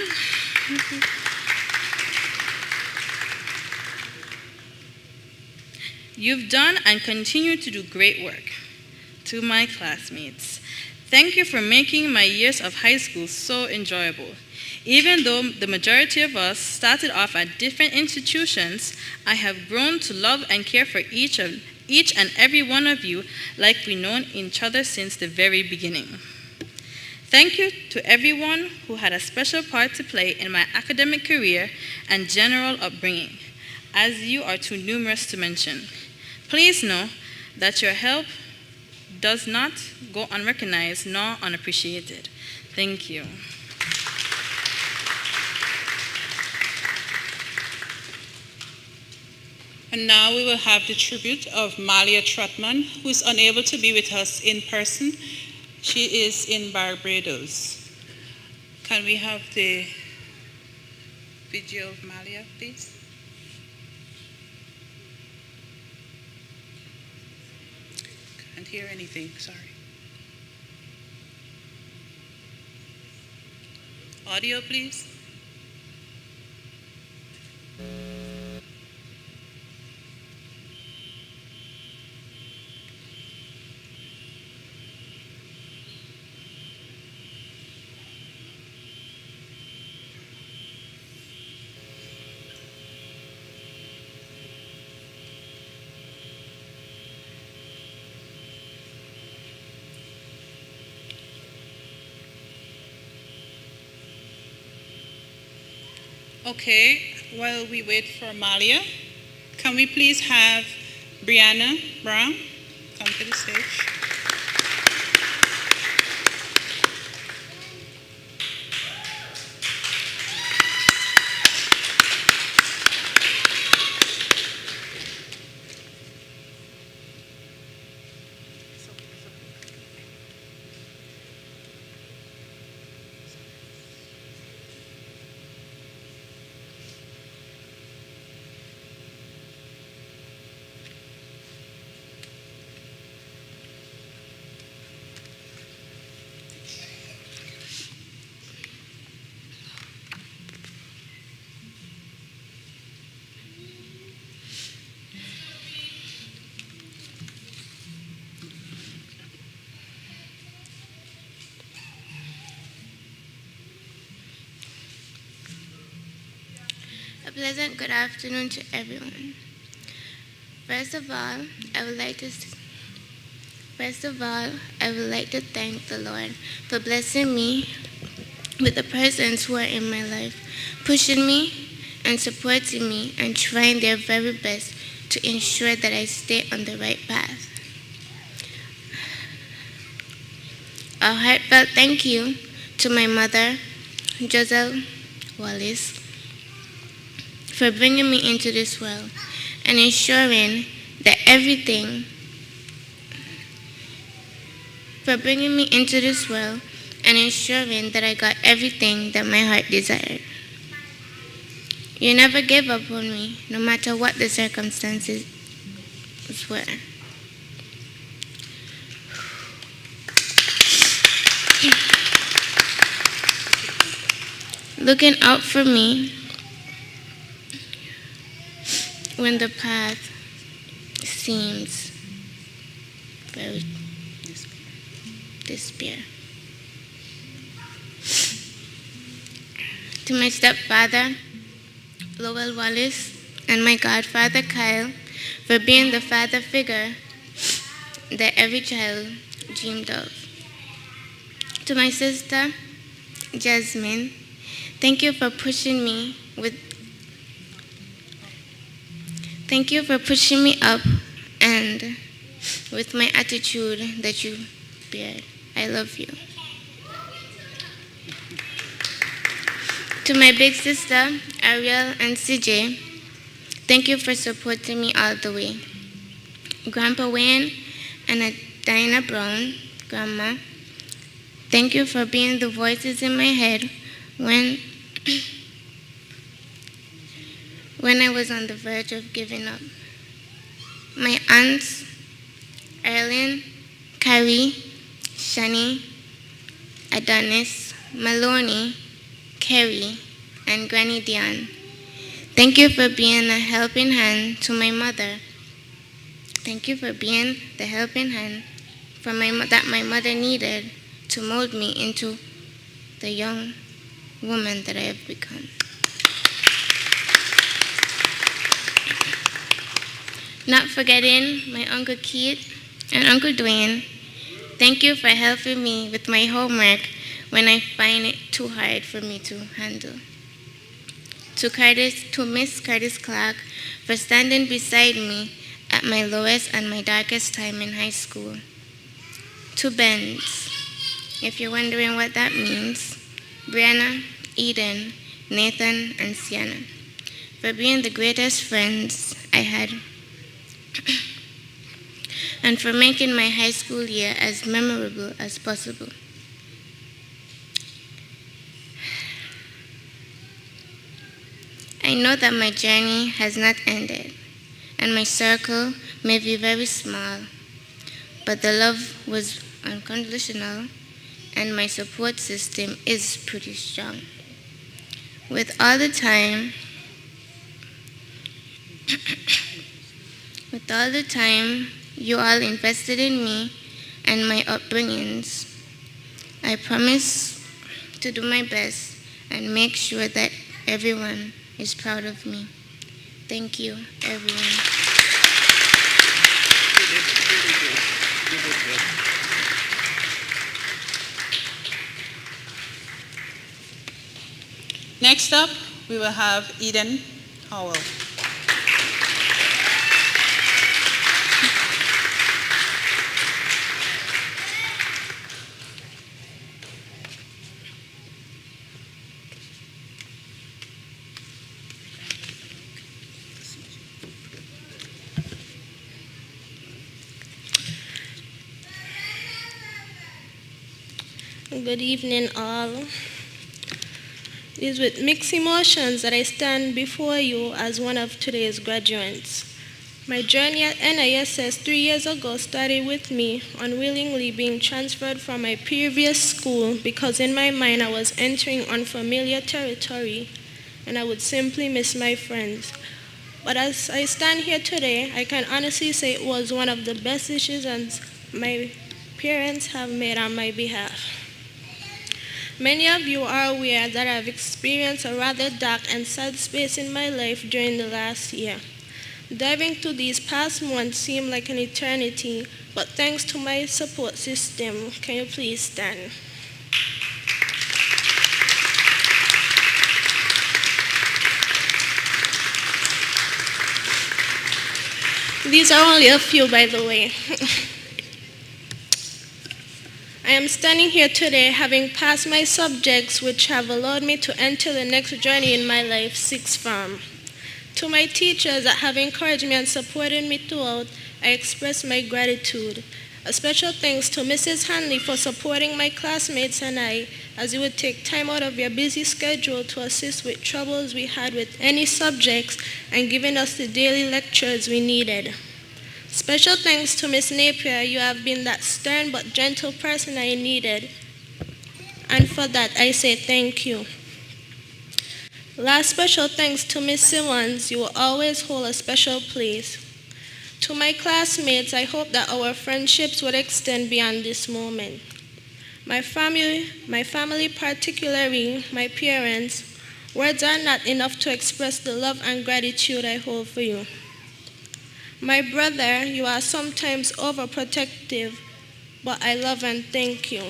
C: and continue to do great work. To my classmates, thank you for making my years of high school so enjoyable. Even though the majority of us started off at different institutions, I have grown to love and care for each and every one of you like we've known each other since the very beginning. Thank you to everyone who had a special part to play in my academic career and general upbringing, as you are too numerous to mention. Please know that your help does not go unrecognized nor unappreciated. Thank you.
D: And now we will have the tribute of Malia Trotman, who is unable to be with us in person. She is in Barbados. Can we have the video of Malia, please? Can't hear anything, sorry. Audio, please. Okay, while we wait for Malia, can we please have Brianna Brown come to the stage?
J: A pleasant good afternoon to everyone. First of all, I would like to thank the Lord for blessing me with the persons who are in my life, pushing me and supporting me and trying their very best to ensure that I stay on the right path. A heartfelt thank you to my mother, Giselle Wallace, for bringing me into this world and ensuring that I got everything that my heart desired. You never gave up on me, no matter what the circumstances were. Looking out for me when the path seems very despair. To my stepfather, Lowell Wallace, and my godfather, Kyle, for being the father figure that every child dreamed of. To my sister, Jasmine, thank you for pushing me up and with my attitude that you bear. I love you. To my big sister, Ariel and CJ, thank you for supporting me all the way. Grandpa Wayne and Diana Brown, Grandma, thank you for being the voices in my head when I was on the verge of giving up. My aunts, Erlyn, Carrie, Shani, Adonis, Maloney, Carrie, and Granny Dion, thank you for being a helping hand to my mother. Thank you for being the helping hand that my mother needed to mold me into the young woman that I have become. Not forgetting my Uncle Keith and Uncle Dwayne, thank you for helping me with my homework when I find it too hard for me to handle. To Miss Curtis Clark for standing beside me at my lowest and my darkest time in high school. To Benz. If you're wondering what that means, Brianna, Eden, Nathan, and Sienna, for being the greatest friends I had and for making my high school year as memorable as possible. I know that my journey has not ended, and my circle may be very small, but the love was unconditional, and my support system is pretty strong. With all the time you all invested in me and my upbringings, I promise to do my best and make sure that everyone is proud of me. Thank you, everyone.
D: Next up, we will have Eden Howell.
K: Good evening, all. It is with mixed emotions that I stand before you as one of today's graduates. My journey at NISS 3 years ago started with me unwillingly being transferred from my previous school because in my mind I was entering unfamiliar territory and I would simply miss my friends. But as I stand here today, I can honestly say it was one of the best decisions my parents have made on my behalf. Many of you are aware that I've experienced a rather dark and sad space in my life during the last year. Diving through these past months seemed like an eternity, but thanks to my support system, can you please stand? These are only a few, by the way. I am standing here today having passed my subjects which have allowed me to enter the next journey in my life, sixth form. To my teachers that have encouraged me and supported me throughout, I express my gratitude. A special thanks to Mrs. Hanley for supporting my classmates and I, as you would take time out of your busy schedule to assist with troubles we had with any subjects and giving us the daily lectures we needed. Special thanks to Miss Napier, you have been that stern but gentle person I needed, and for that I say thank you. Last special thanks to Miss Simmons, you will always hold a special place. To my classmates, I hope that our friendships would extend beyond this moment. My family, particularly my parents, words are not enough to express the love and gratitude I hold for you. My brother, you are sometimes overprotective, but I love and thank you.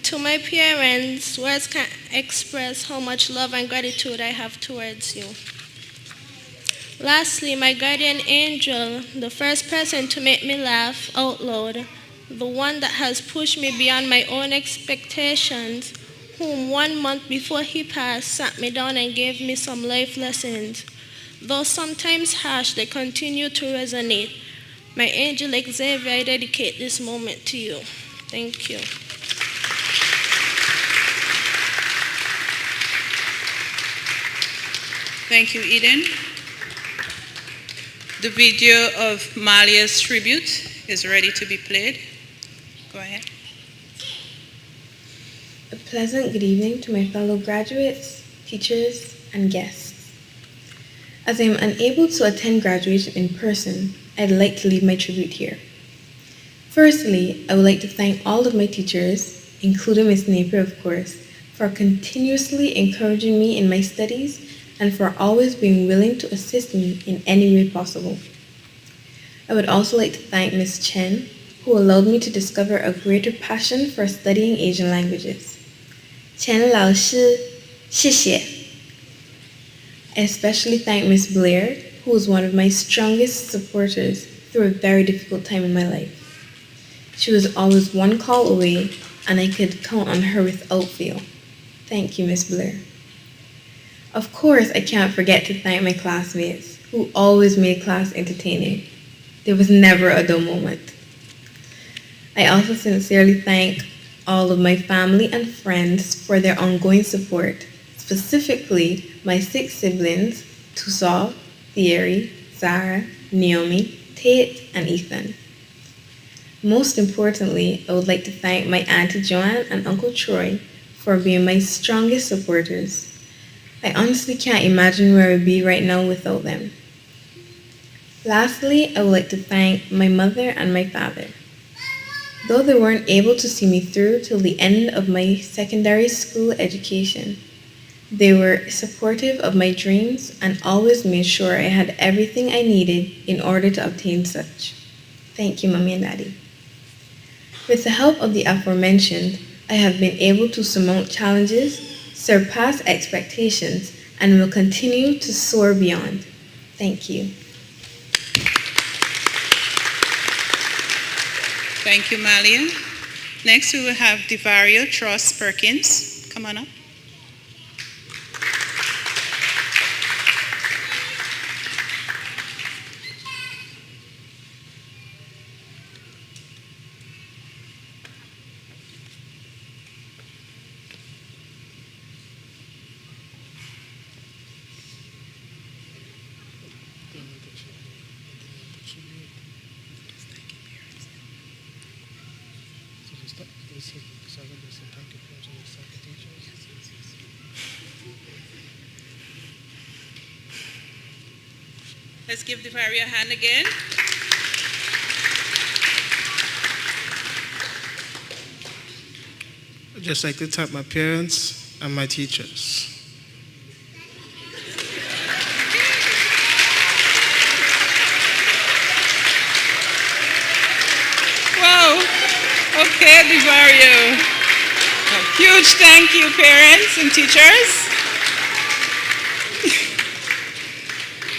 K: To my parents, words can't express how much love and gratitude I have towards you. Lastly, my guardian angel, the first person to make me laugh out loud, the one that has pushed me beyond my own expectations, whom 1 month before he passed sat me down and gave me some life lessons. Though sometimes harsh, they continue to resonate. My angel Xavier, I dedicate this moment to you. Thank you.
D: Thank you, Eden. The video of Malia's tribute is ready to be played. Go ahead.
L: A pleasant good evening to my fellow graduates, teachers, and guests. As I am unable to attend graduation in person, I'd like to leave my tribute here. Firstly, I would like to thank all of my teachers, including Ms. Napier, of course, for continuously encouraging me in my studies and for always being willing to assist me in any way possible. I would also like to thank Ms. Chen, who allowed me to discover a greater passion for studying Asian languages. Chen Lao Shi, 谢谢. I especially thank Miss Blair, who was one of my strongest supporters through a very difficult time in my life. She was always one call away, and I could count on her without fail. Thank you, Miss Blair. Of course, I can't forget to thank my classmates, who always made class entertaining. There was never a dull moment. I also sincerely thank all of my family and friends for their ongoing support, specifically my 6 siblings, Tusaw, Thierry, Zara, Naomi, Tate, and Ethan. Most importantly, I would like to thank my Auntie Joanne and Uncle Troy for being my strongest supporters. I honestly can't imagine where I would be right now without them. Lastly, I would like to thank my mother and my father. Though they weren't able to see me through till the end of my secondary school education, they were supportive of my dreams and always made sure I had everything I needed in order to obtain such. Thank you, Mommy and Daddy. With the help of the aforementioned, I have been able to surmount challenges, surpass expectations, and will continue to soar beyond. Thank you.
D: Thank you, Malia. Next, we will have Divario Tross Perkins. Come on up. Let's give Divario a hand again.
M: I'd just like to thank my parents and my teachers.
D: Wow. Okay, Divario. A huge thank you, parents and teachers.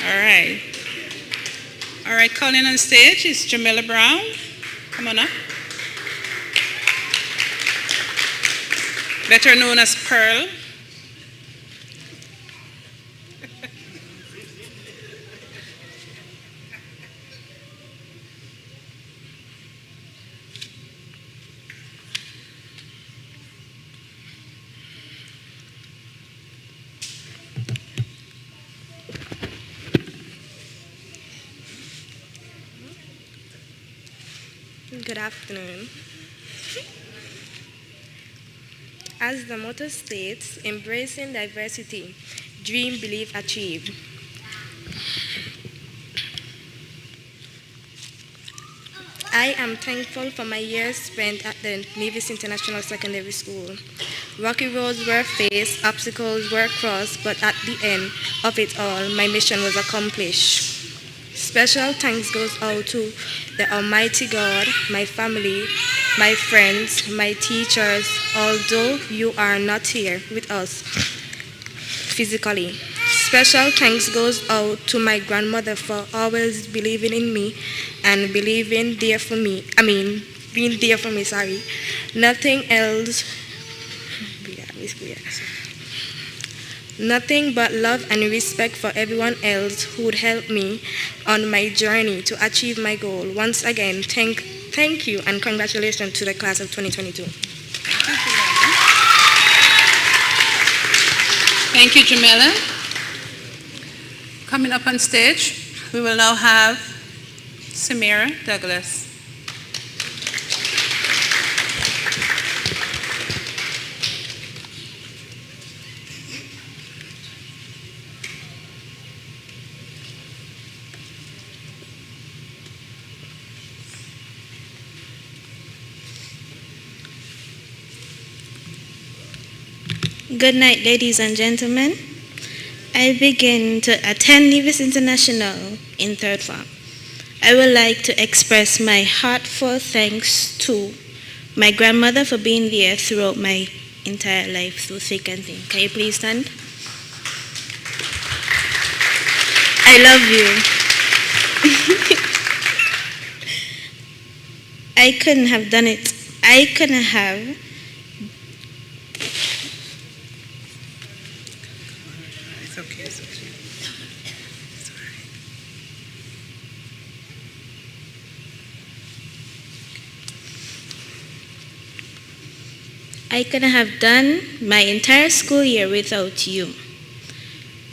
D: All right. All right, calling on stage is Jamila Brown. Come on up. Better known as Pearl.
N: Good afternoon. As the motto states, embracing diversity, dream, believe, achieve. I am thankful for my years spent at the Nevis International Secondary School. Rocky roads were faced, obstacles were crossed, but at the end of it all, my mission was accomplished. Special thanks goes out to the Almighty God, my family, my friends, my teachers, although you are not here with us physically. Special thanks goes out to my grandmother for always believing in me and being there for me, sorry. Nothing else, nothing but love and respect for everyone else who would help me on my journey to achieve my goal. Once again, thank you and congratulations to the class of 2022.
D: Thank you, Jamila. Coming up on stage, we will now have Samira Douglas.
J: Good night, ladies and gentlemen. I begin to attend Nevis International in third form. I would like to express my heartfelt thanks to my grandmother for being there throughout my entire life through thick and thin. Can you please stand? I love you. I couldn't have done it. I couldn't have.
D: It's okay, it's okay. It's all right.
J: I couldn't have done my entire school year without you.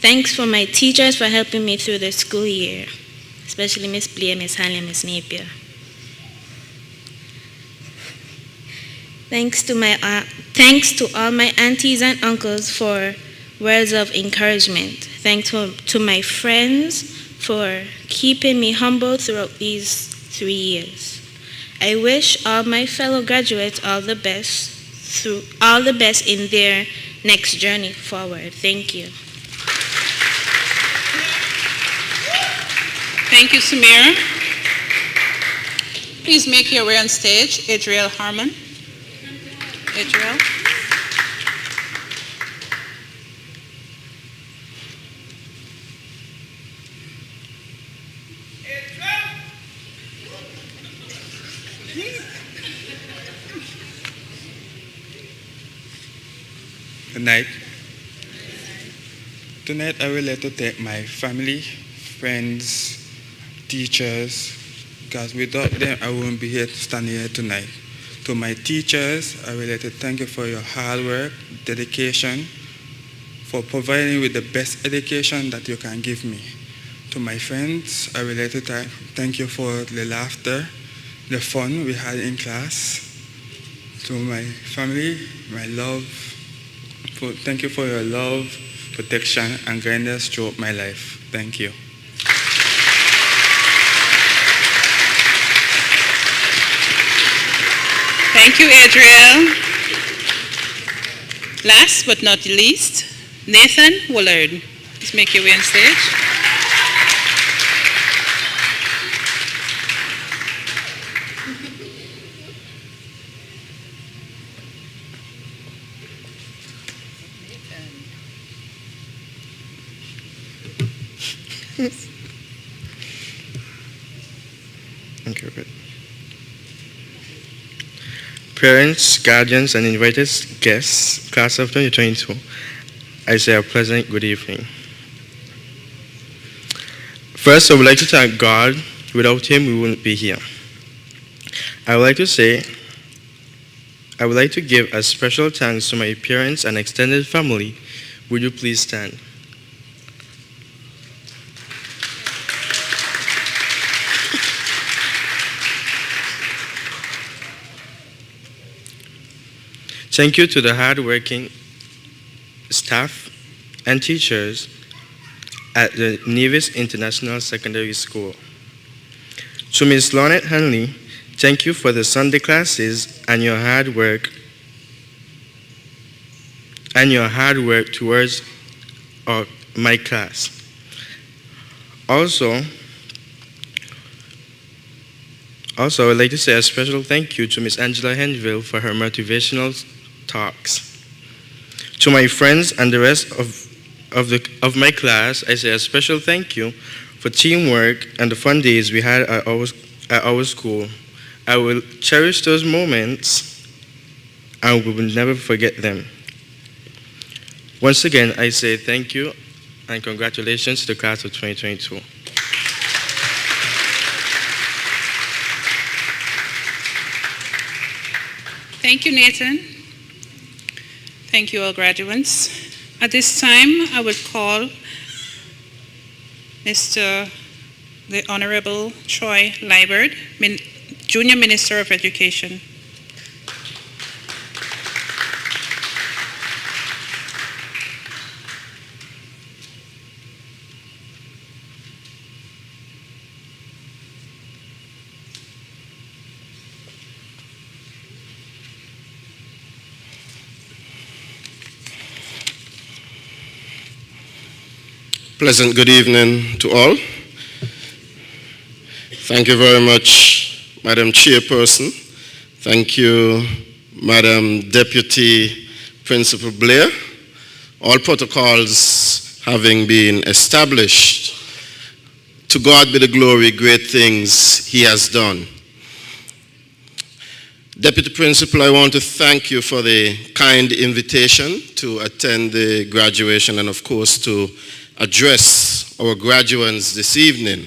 J: Thanks for my teachers for helping me through the school year, especially Miss Blair, Miss Hanley, and Miss Napier. Thanks to all my aunties and uncles for words of encouragement. Thanks to my friends for keeping me humble throughout these 3 years. I wish all my fellow graduates all the best in their next journey forward. Thank you.
D: Thank you, Samira. Please make your way on stage, Adriel Harmon. Adriel.
O: Good night. Tonight I would like to thank my family, friends, teachers, because without them I wouldn't be here standing here tonight. To my teachers, I would like to thank you for your hard work, dedication, for providing with the best education that you can give me. To my friends, I would like to thank you for the laughter, the fun we had in class. To my family, my love, thank you for your love, protection, and guidance throughout my life. Thank you.
D: Thank you, Adriel. Last but not least, Nathan Woolard. Please make your way on stage.
P: Thank you. Parents, guardians, and invited guests, class of 2022, I say a pleasant good evening. First, I would like to thank God. Without Him, we wouldn't be here. I would like to give a special thanks to my parents and extended family. Would you please stand? Thank you to the hardworking staff and teachers at the Nevis International Secondary School. To Ms. Lynette Hanley, thank you for the Sunday classes and your hard work towards my class. Also, I would like to say a special thank you to Ms. Angela Henville for her motivational talks. To my friends and the rest of my class, I say a special thank you for teamwork and the fun days we had at our school. I will cherish those moments and we will never forget them. Once again, I say thank you and congratulations to the class of 2022.
D: Thank you, Nathan. Thank you, all graduates. At this time, I would call the Honorable Troy Liburd, Junior Minister of Education.
Q: Pleasant good evening to all. Thank you very much, Madam Chairperson. Thank you, Madam Deputy Principal Blair. All protocols having been established, to God be the glory, great things he has done. Deputy Principal, I want to thank you for the kind invitation to attend the graduation and of course to address our graduates this evening.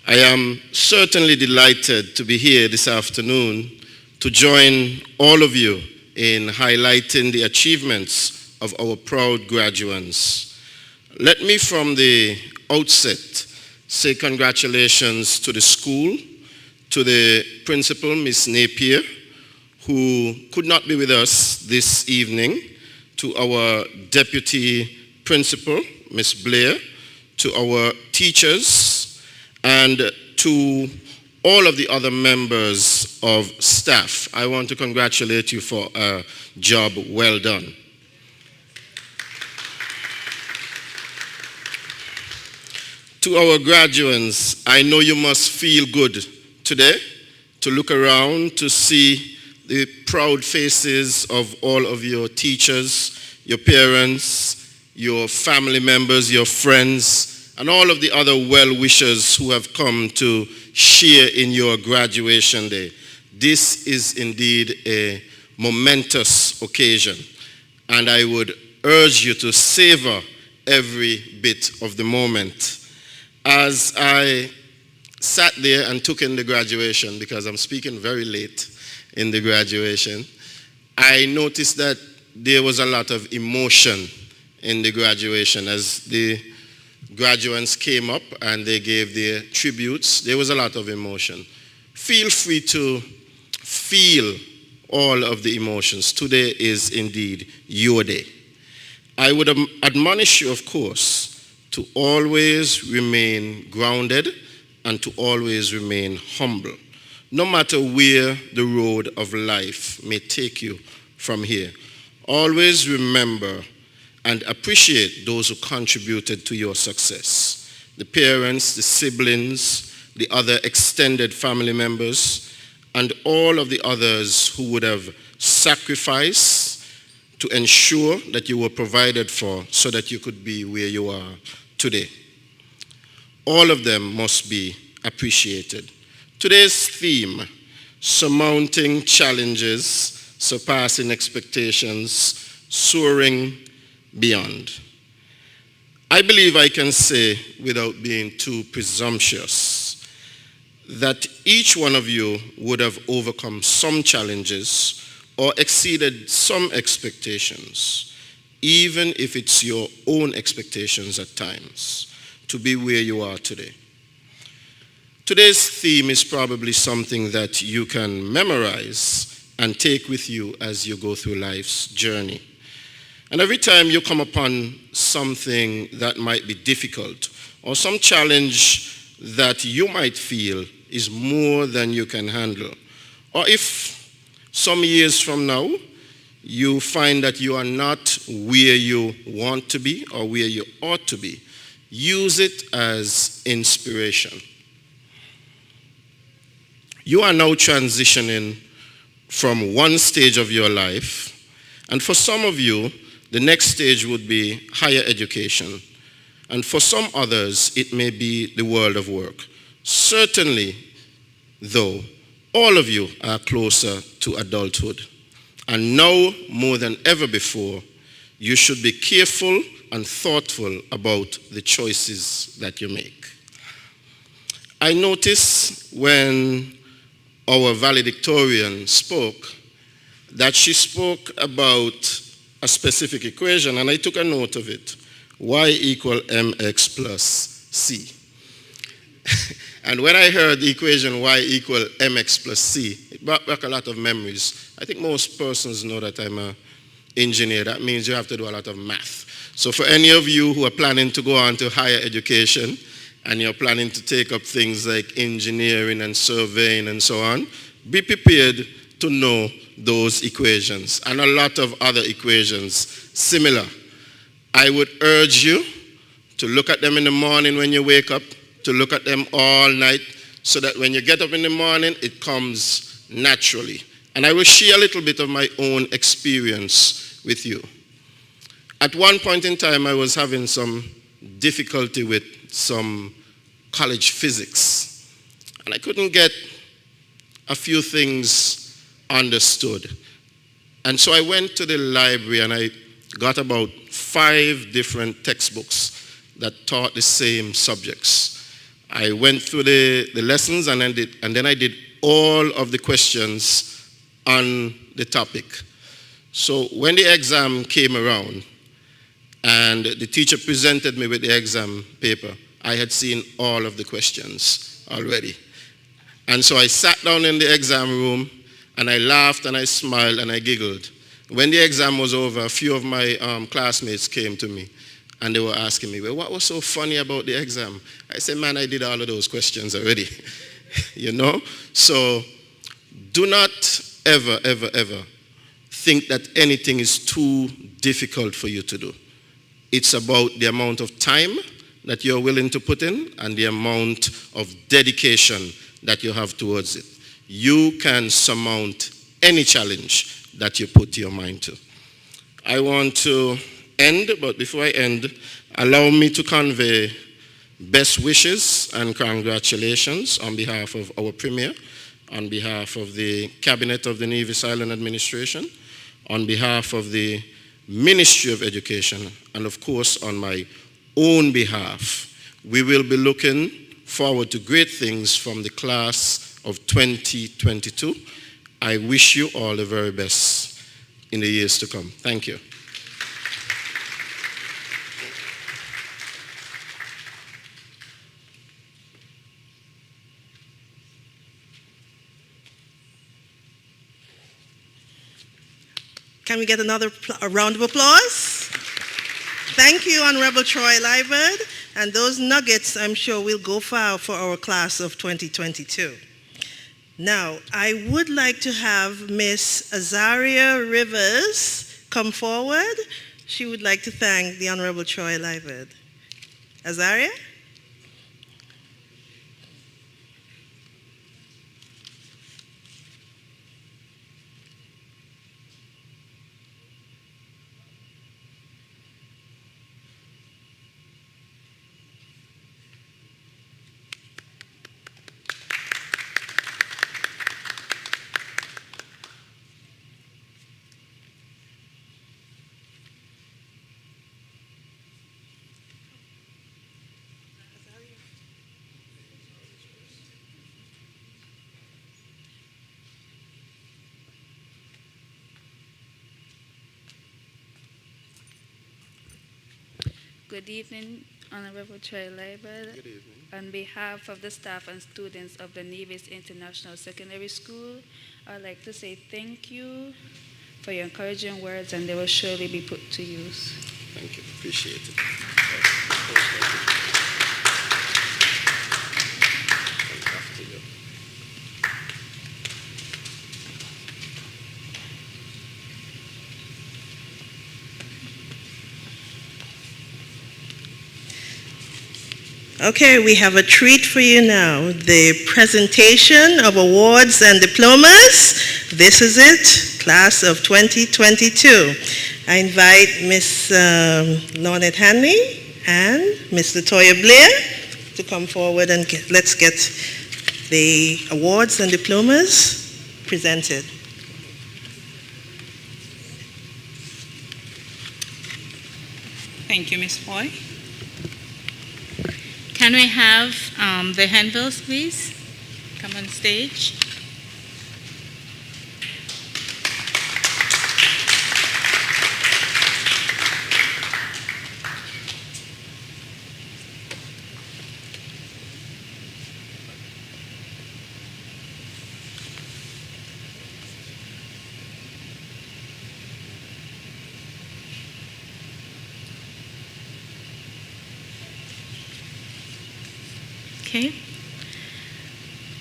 Q: I am certainly delighted to be here this afternoon to join all of you in highlighting the achievements of our proud graduates. Let me from the outset say congratulations to the school, to the principal, Miss Napier, who could not be with us this evening, to our deputy principal, Miss Blair, to our teachers, and to all of the other members of staff. I want to congratulate you for a job well done. To our graduates, I know you must feel good today to look around to see the proud faces of all of your teachers, your parents, your family members, your friends, and all of the other well-wishers who have come to share in your graduation day. This is indeed a momentous occasion, and I would urge you to savor every bit of the moment. As I sat there and took in the graduation, because I'm speaking very late in the graduation, I noticed that there was a lot of emotion in the graduation. As the graduates came up and they gave their tributes, there was a lot of emotion. Feel free to feel all of the emotions. Today is indeed your day. I would admonish you, of course, to always remain grounded and to always remain humble, no matter where the road of life may take you from here. Always remember and appreciate those who contributed to your success. The parents, the siblings, the other extended family members, and all of the others who would have sacrificed to ensure that you were provided for so that you could be where you are today. All of them must be appreciated. Today's theme, surmounting challenges, surpassing expectations, soaring beyond. I believe I can say, without being too presumptuous, that each one of you would have overcome some challenges or exceeded some expectations, even if it's your own expectations at times, to be where you are today. Today's theme is probably something that you can memorize and take with you as you go through life's journey. And every time you come upon something that might be difficult or some challenge that you might feel is more than you can handle, or if some years from now you find that you are not where you want to be or where you ought to be, use it as inspiration. You are now transitioning from one stage of your life, and for some of you, the next stage would be higher education, and for some others, it may be the world of work. Certainly, though, all of you are closer to adulthood. And now, more than ever before, you should be careful and thoughtful about the choices that you make. I noticed when our valedictorian spoke that she spoke about a specific equation, and I took a note of it. Y equal mx plus c. And when I heard the equation y equal mx plus c, it brought back a lot of memories. I think most persons know that I'm an engineer. That means you have to do a lot of math. So for any of you who are planning to go on to higher education and you're planning to take up things like engineering and surveying and so on, be prepared to know those equations and a lot of other equations similar. I would urge you to look at them in the morning when you wake up, to look at them all night, so that when you get up in the morning, it comes naturally. And I will share a little bit of my own experience with you. At one point in time, I was having some difficulty with some college physics, and I couldn't get a few things understood. And so I went to the library and I got about 5 different textbooks that taught the same subjects. I went through the lessons and then I did all of the questions on the topic. So when the exam came around and the teacher presented me with the exam paper, I had seen all of the questions already. And so I sat down in the exam room and I laughed and I smiled and I giggled. When the exam was over, a few of my classmates came to me and they were asking me, well, what was so funny about the exam? I said, man, I did all of those questions already. You know? So do not ever, ever, ever think that anything is too difficult for you to do. It's about the amount of time that you're willing to put in and the amount of dedication that you have towards it. You can surmount any challenge that you put your mind to. I want to end, but before I end, allow me to convey best wishes and congratulations on behalf of our Premier, on behalf of the Cabinet of the Nevis Island Administration, on behalf of the Ministry of Education, and of course on my own behalf. We will be looking forward to great things from the class of 2022. I wish you all the very best in the years to come. Thank you.
E: Can we get another round of applause? Thank you, Honorable Troy Lyverd. And those nuggets, I'm sure, will go far for our class of 2022. Now, I would like to have Miss Azaria Rivers come forward. She would like to thank the Honorable Troy Lyverd. Azaria?
H: Good evening, Honorable Troy Lyverd.
Q: Good evening.
H: On behalf of the staff and students of the Nevis International Secondary School, I'd like to say thank you for your encouraging words, and they will surely be put to use.
Q: Thank you. Appreciate it.
E: Okay, we have a treat for you now, the presentation of awards and diplomas. This is it, class of 2022. I invite Ms. Lornette Hanley and Ms. Latoya Blair to come forward and let's get the awards and diplomas presented.
A: Thank you, Ms. Foy. Can we have the handbills, please? Come on stage. Okay.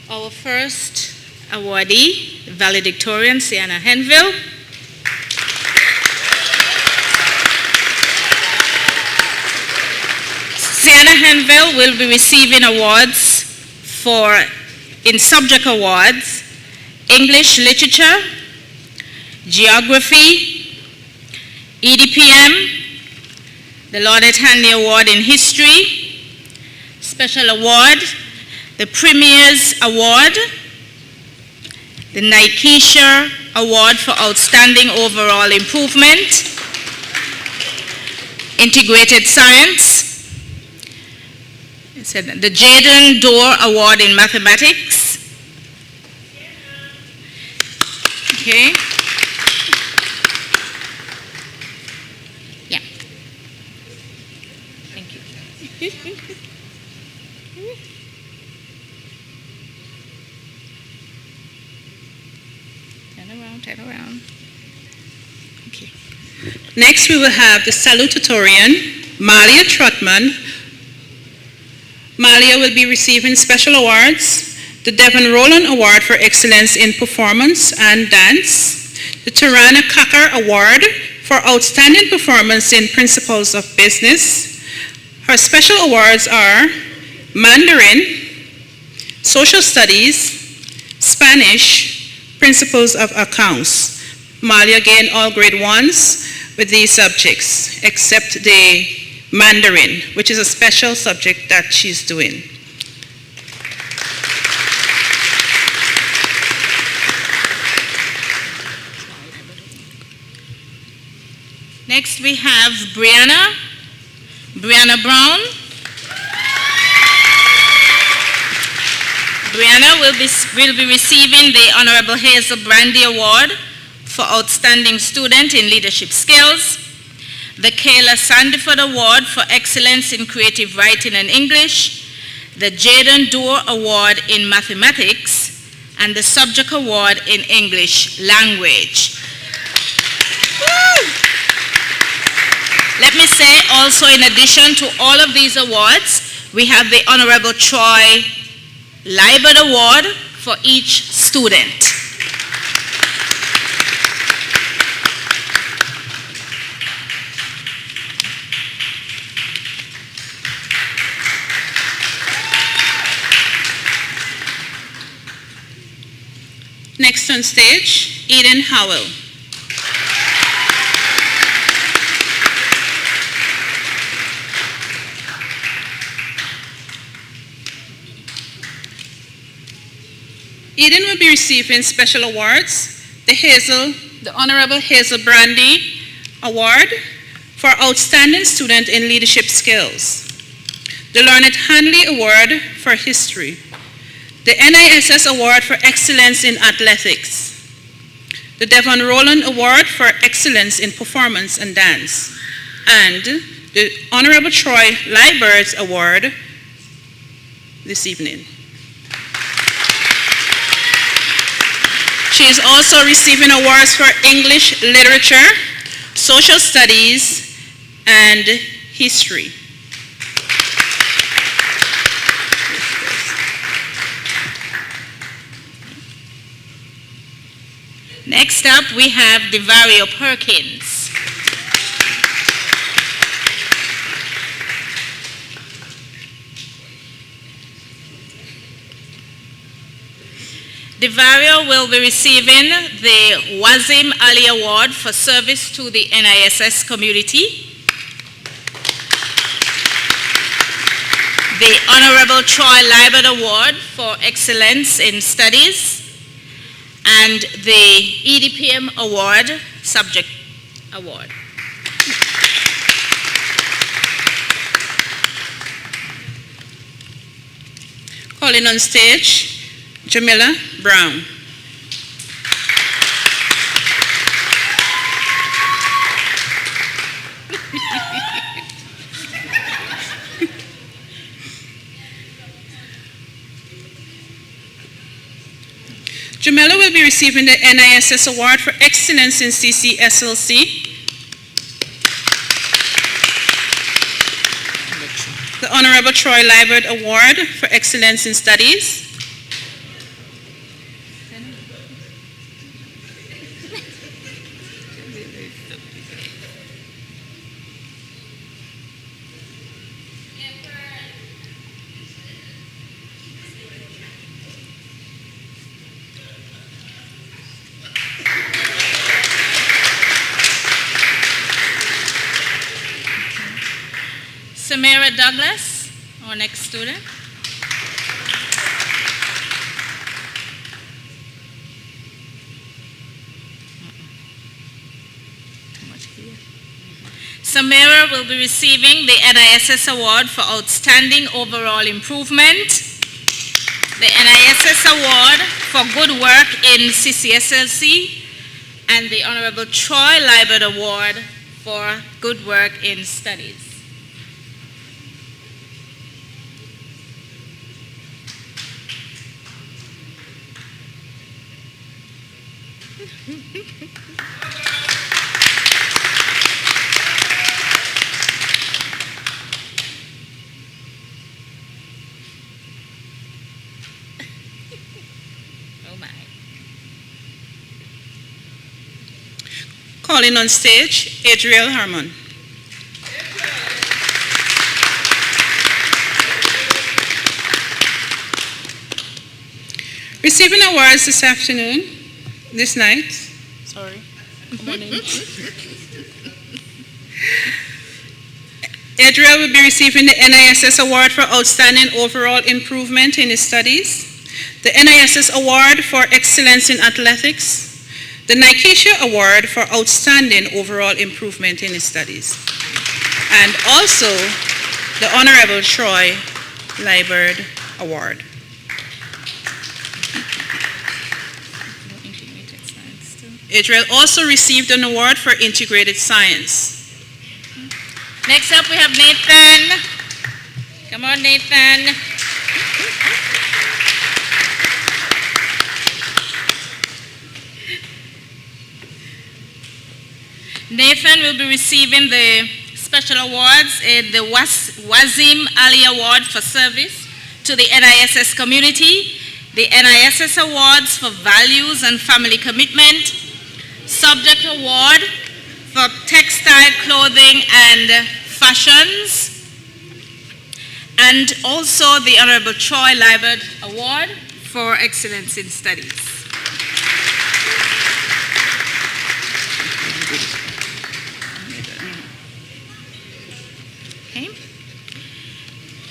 A: Our first awardee, valedictorian, Sienna Henville. Sienna Henville will be receiving awards in subject awards, English literature, geography, EDPM, the Lornette Hanley Award in History, Special Award, the Premier's Award, the Nikesha Award for Outstanding Overall Improvement, Integrated Science, the Jaden Dorr Award in Mathematics. Okay. Yeah. Thank you. Turn around.
D: Okay. Next, we will have the salutatorian, Malia Trotman. Malia will be receiving special awards, the Devon Rowland Award for Excellence in Performance and Dance, the Tarana Kakar Award for Outstanding Performance in Principles of Business. Her special awards are Mandarin, Social Studies, Spanish, Principles of Accounts. Malia gained all grade 1s with these subjects, except the Mandarin, which is a special subject that she's doing.
A: Next we have Brianna Brown. Brianna will be receiving the Honorable Hazel Brandy Award for Outstanding Student in Leadership Skills, the Kayla Sandiford Award for Excellence in Creative Writing and English, the Jaden Dorr Award in Mathematics, and the Subject Award in English Language. Woo! Let me say also, in addition to all of these awards, we have the Honorable Troy Liebert Award for each student.
D: Next on stage, Eden Howell. Eden will be receiving special awards, the Honorable Hazel Brandy Award for Outstanding Student in Leadership Skills, the Lornette Hanley Award for History, the NISS Award for Excellence in Athletics, the Devon Rowland Award for Excellence in Performance and Dance, and the Honorable Troy Liebert Award this evening. She is also receiving awards for English literature, social studies, and history.
A: Next up, we have Devario Perkins. Devario will be receiving the Wazim Ali Award for service to the NISS community, the Honorable Troy Liebert Award for Excellence in Studies, and the EDPM Award, Subject Award.
D: Calling on stage, Jamila Brown. Jamila will be receiving the NISS Award for Excellence in CCSLC, the Honorable Troy Liebert Award for Excellence in Studies,
A: Samira Douglas, our next student. Samira will be receiving the NISS Award for Outstanding Overall Improvement, the NISS Award for Good Work in CCSLC, and the Honorable Troy Liebert Award for Good Work in Studies.
D: Calling on stage, Adriel Harmon. Receiving awards this night. Sorry. Come on in. Adriel will be receiving the NISS Award for Outstanding Overall Improvement in his Studies, the NISS Award for Excellence in Athletics, the Nikesha Award for Outstanding Overall Improvement in his Studies, and also the Honorable Troy Liebert Award. Adriel also received an award for Integrated Science.
A: Next up, we have Nathan. Come on, Nathan. Nathan will be receiving the special awards, the Wazim Ali Award for Service to the NISS community, the NISS Awards for Values and Family Commitment, Subject Award for Textile, Clothing, and Fashions, and also the Honorable Troy Liebert Award for Excellence in Studies. Okay.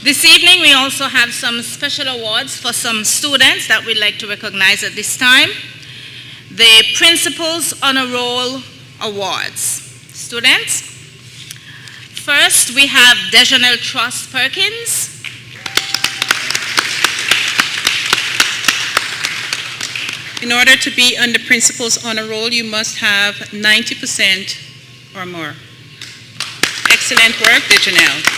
A: This evening we also have some special awards for some students that we'd like to recognize at this time. The Principal's Honor Roll Awards. Students, first we have Dejanel Trust Perkins.
D: In order to be on the Principal's Honor Roll, you must have 90% or more. Excellent work, Dejanel.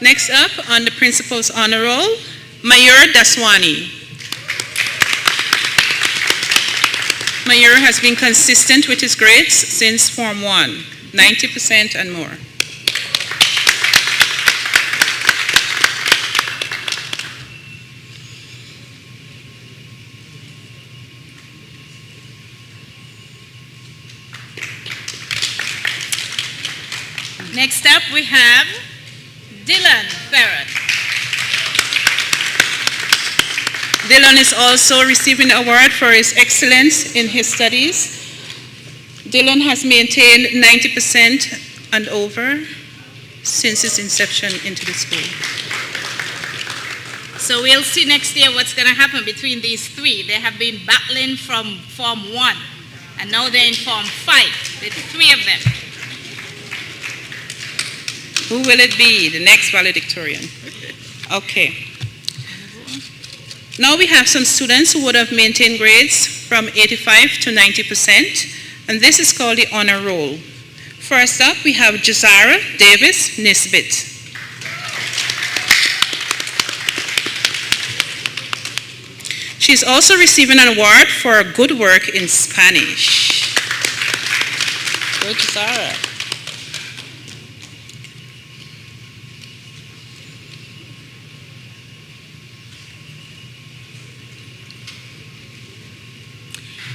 D: Next up on the Principal's Honor Roll, Mayur Daswani. Mayur has been consistent with his grades since Form 1, 90% and more.
A: Next up we have Dylan Barrett.
D: Dylan is also receiving an award for his excellence in his studies. Dylan has maintained 90% and over since his inception into the school.
A: So we'll see next year what's going to happen between these three. They have been battling from Form 1, and now they're in Form 5, the three of them.
D: Who will it be? The next valedictorian. Okay. Now we have some students who would have maintained grades from 85 to 90%, and this is called the honor roll. First up, we have Jazara Davis Nisbet. She's also receiving an award for good work in Spanish. Good, Jazara.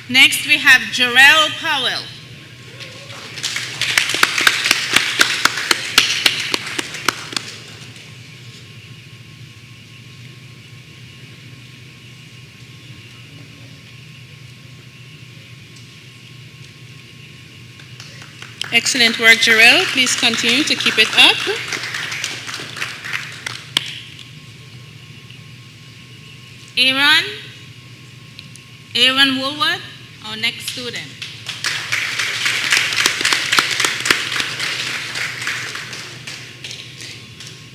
A: Next, we have Jarrell Powell.
D: Excellent work, Jarrell. Please continue to keep it up.
A: Aaron Woolworth, our next student.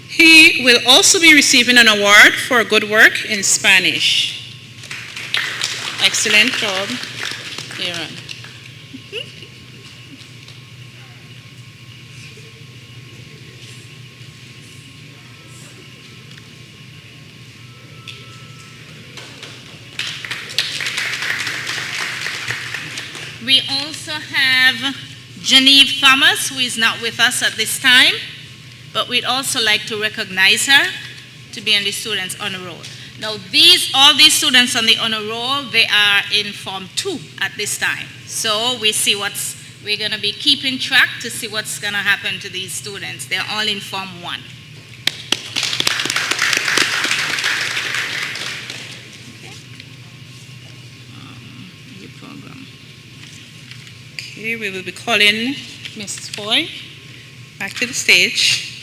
D: He will also be receiving an award for good work in Spanish. Excellent job, Aaron.
A: We also have Genevieve Thomas, who is not with us at this time, but we'd also like to recognize her to be on the students' honor roll. Now, all these students on the honor roll, they are in Form 2 at this time. So we're going to be keeping track to see what's going to happen to these students. They're all in Form 1.
D: Okay, we will be calling Mrs. Foy back to the stage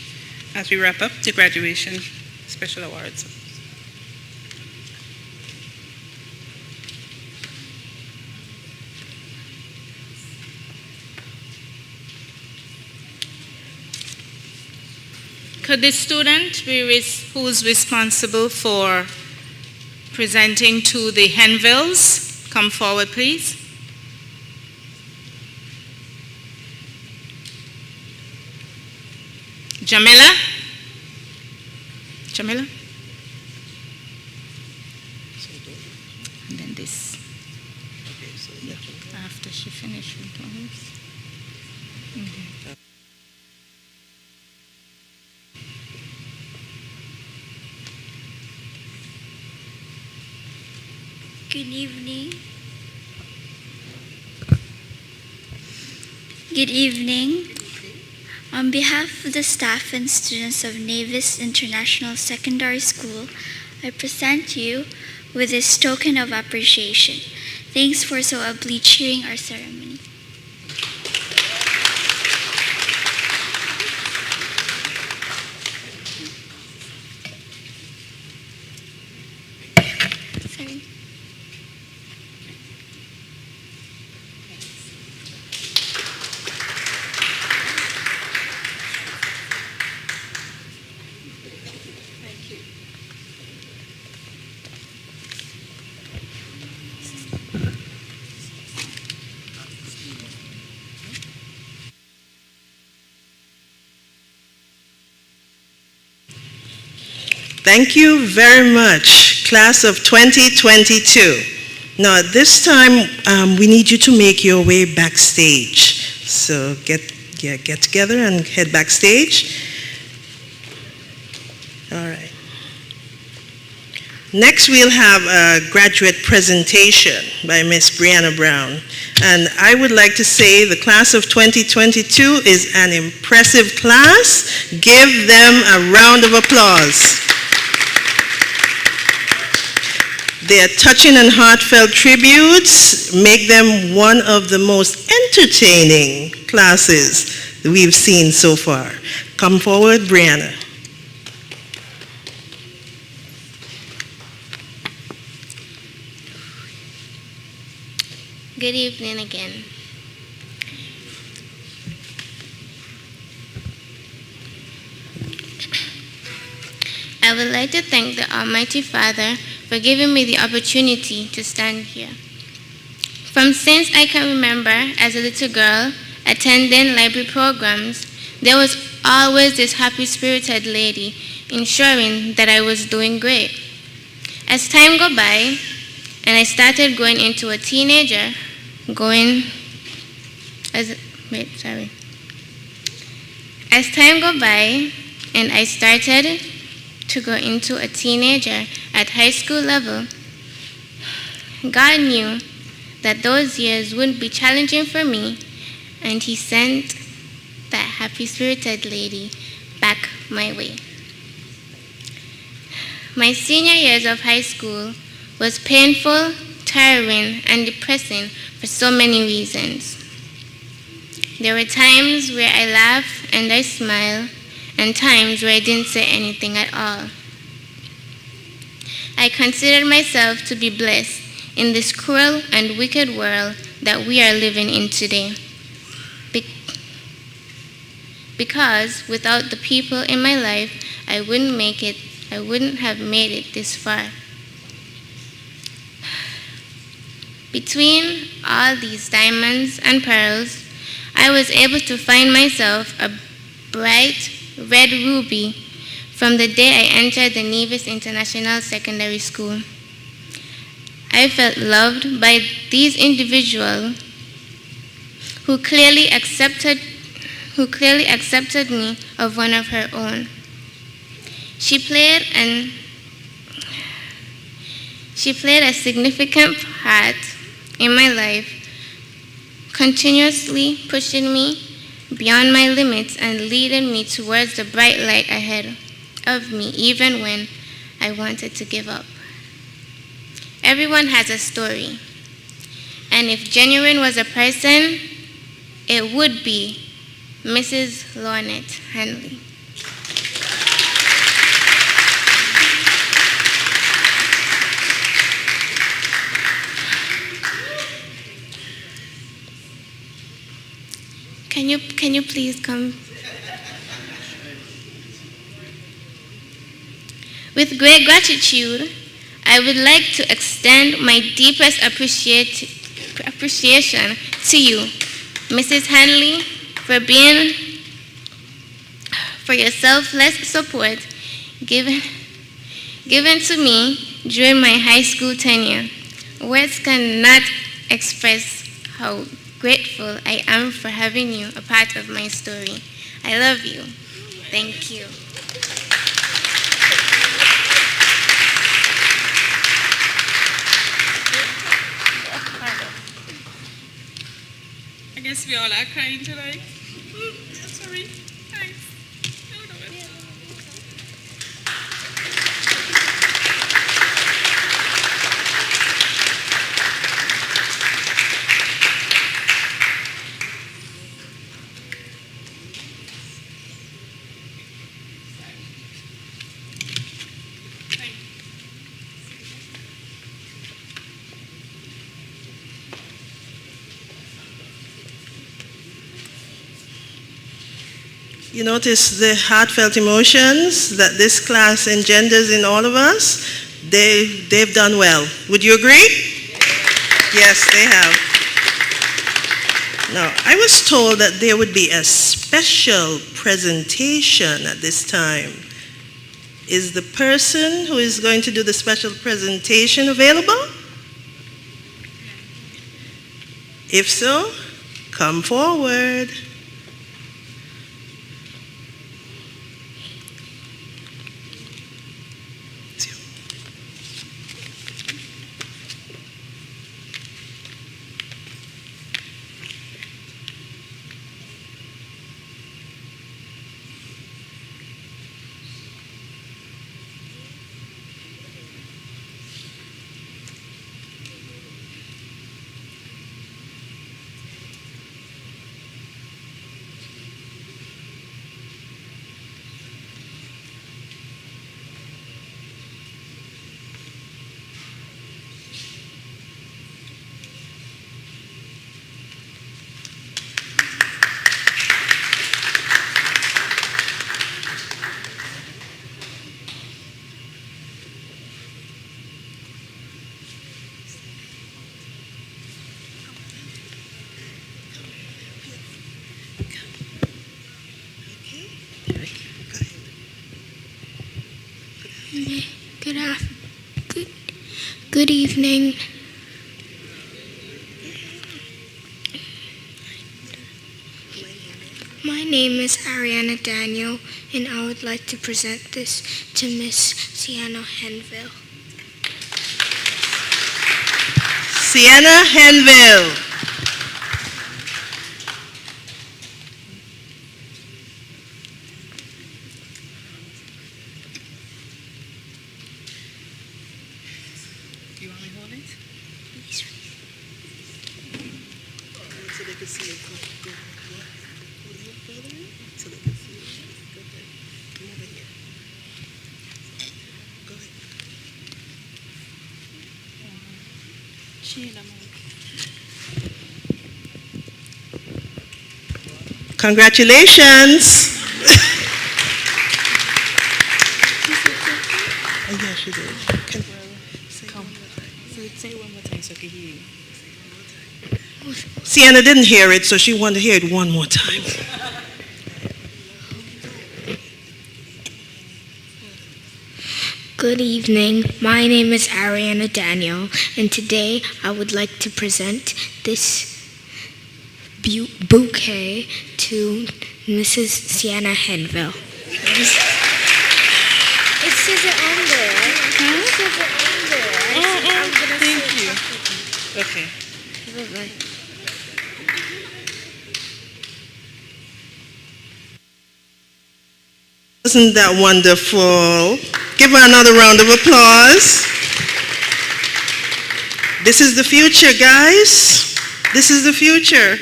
D: as we wrap up the graduation special awards.
A: Could the student who's responsible for presenting to the Henvilles come forward, please? Jamila? And then this. After she finished with those.
G: Good evening. Good evening. On behalf of the staff and students of Nevis International Secondary School, I present you with this token of appreciation. Thanks for so ably cheering our ceremony. Sorry.
E: Thank you very much, class of 2022. Now at this time, we need you to make your way backstage. So get together and head backstage. All right. Next, we'll have a graduate presentation by Miss Brianna Brown. And I would like to say the class of 2022 is an impressive class. Give them a round of applause. Their touching and heartfelt tributes make them one of the most entertaining classes that we've seen so far. Come forward, Brianna.
J: Good evening again. I would like to thank the Almighty Father for giving me the opportunity to stand here. From since I can remember as a little girl attending library programs, there was always this happy-spirited lady ensuring that I was doing great. As time go by and I started going into a teenager, As time go by and I started to go into a teenager at high school level, God knew that those years wouldn't be challenging for me, and he sent that happy-spirited lady back my way. My senior years of high school was painful, tiring, and depressing for so many reasons. There were times where I laughed and I smiled, and times where I didn't say anything at all. I considered myself to be blessed in this cruel and wicked world that we are living in today. Because without the people in my life, I wouldn't have made it this far. Between all these diamonds and pearls, I was able to find myself a bright red ruby from the day I entered the Nevis International Secondary School. I felt loved by these individuals who clearly accepted me of one of her own. She played a significant part in my life, continuously pushing me beyond my limits and leading me towards the bright light ahead of me, even when I wanted to give up. Everyone has a story, and if genuine was a person, it would be Mrs. Lornette Hanley. Can you please come? With great gratitude, I would like to extend my deepest appreciation to you, Mrs. Hanley, for your selfless support given to me during my high school tenure. Words cannot express how grateful I am for having you a part of my story. I love you. Thank you.
A: I guess we all are crying tonight. I'm sorry. Thanks.
E: You notice the heartfelt emotions that this class engenders in all of us? They've done well. Would you agree? Yes, they have. Now, I was told that there would be a special presentation at this time. Is the person who is going to do the special presentation available? If so, come forward.
J: Good evening. My name is Ariana Daniel, and I would like to present this to Miss Sienna Henville.
E: Sienna Henville. Congratulations. Yeah, she did.
F: Say it one more time so I can hear you.
E: Sienna didn't hear it, so she wanted to hear it one more time.
J: Good evening. My name is Ariana Daniel, and today I would like to present this bouquet to Mrs. Sienna Henville. It says it on there. It says it on there.
F: Thank you. Okay.
J: Bye-bye.
E: Isn't that wonderful? Give her another round of applause. This is the future, guys. This is the future.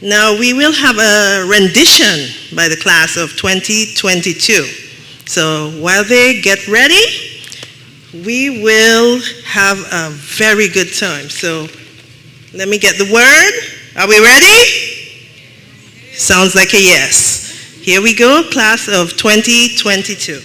E: Now we will have a rendition by the class of 2022. So while they get ready, we will have a very good time. So let me get the word. Are we ready? Sounds like a yes. Here we go, class of 2022.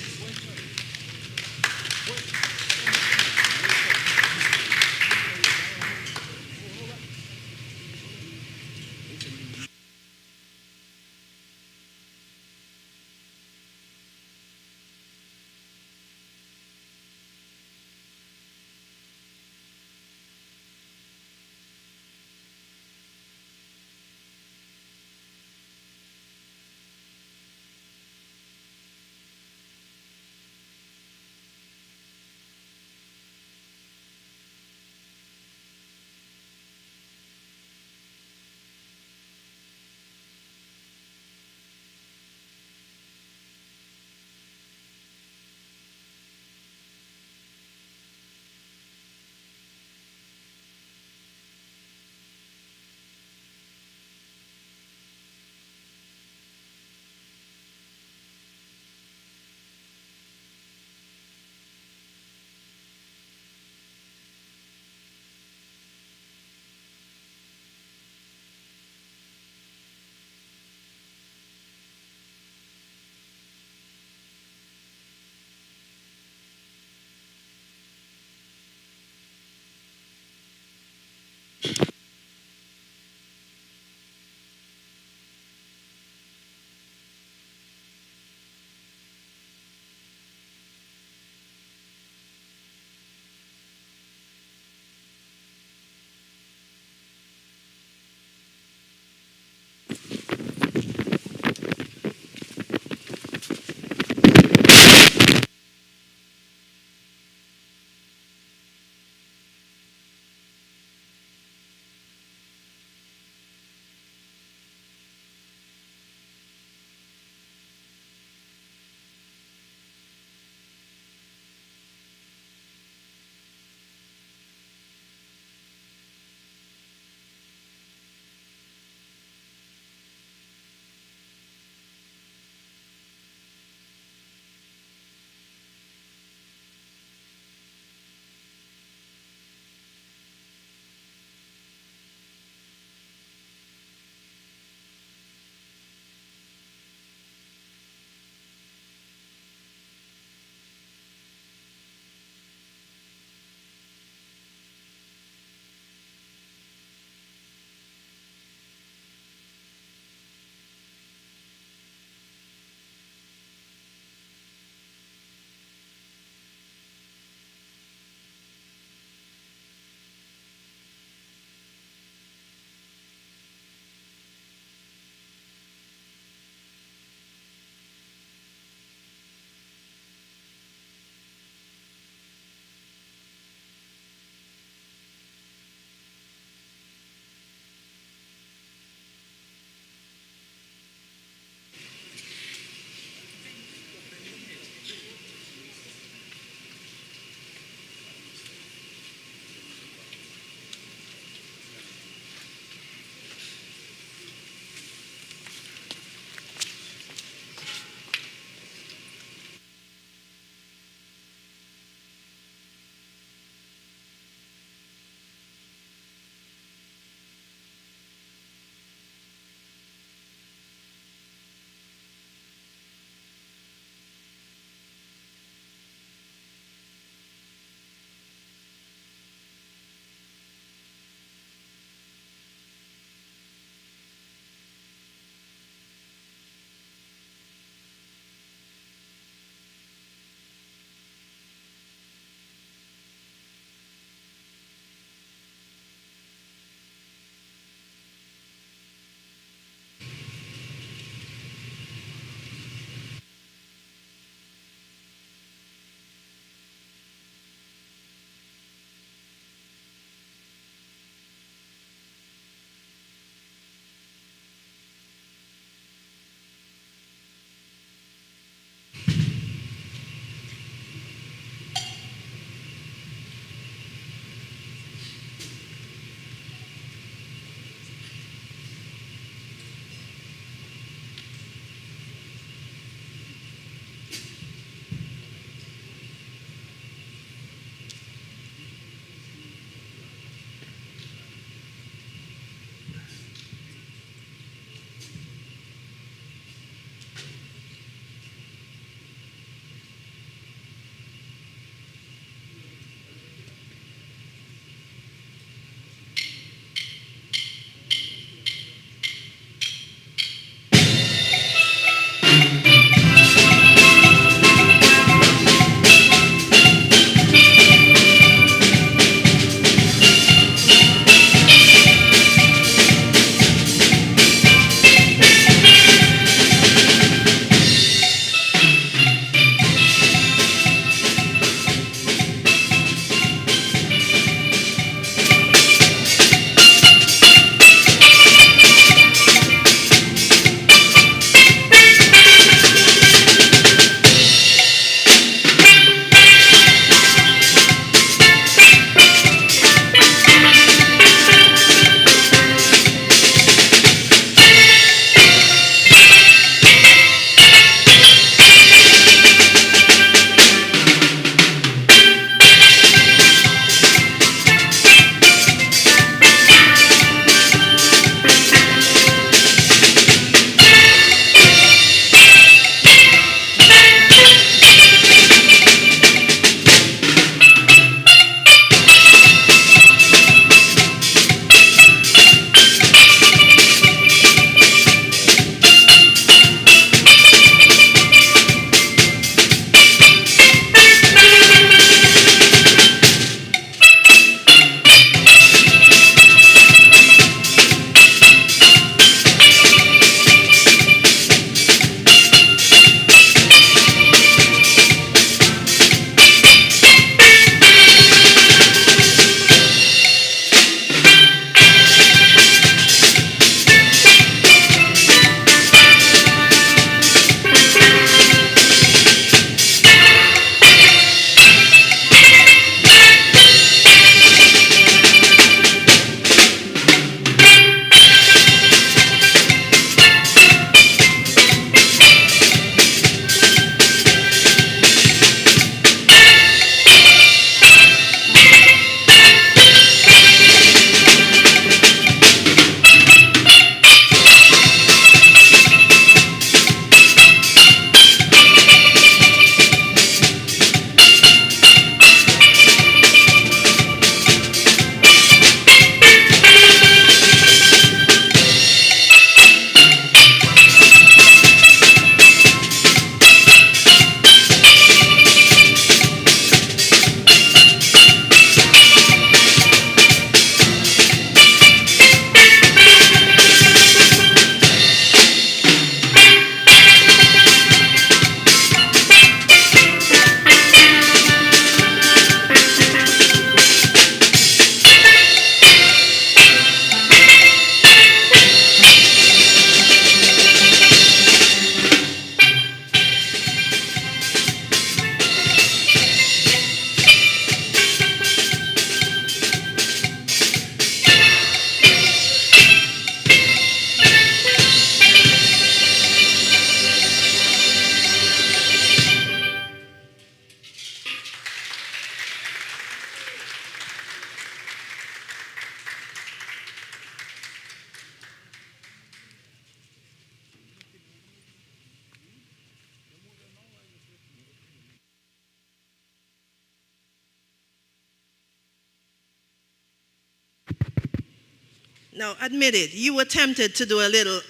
E: Now, admit it, you were tempted to do a little,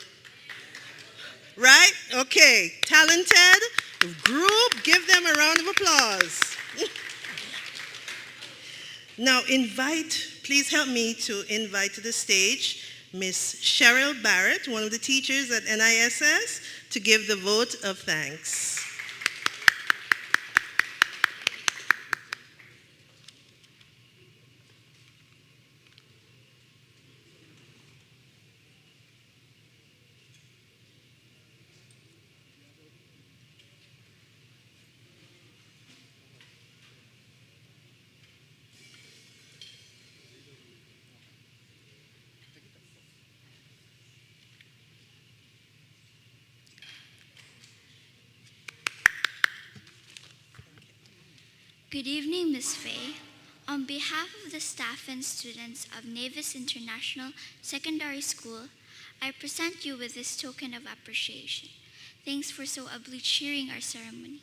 E: right? Okay, talented group, give them a round of applause. Now, please help me to invite to the stage Miss Cheryl Barrett, one of the teachers at NISS, to give the vote of thanks.
G: Good evening, Ms. Fay. On behalf of the staff and students of Nevis International Secondary School, I present you with this token of appreciation. Thanks for so ably cheering our ceremony.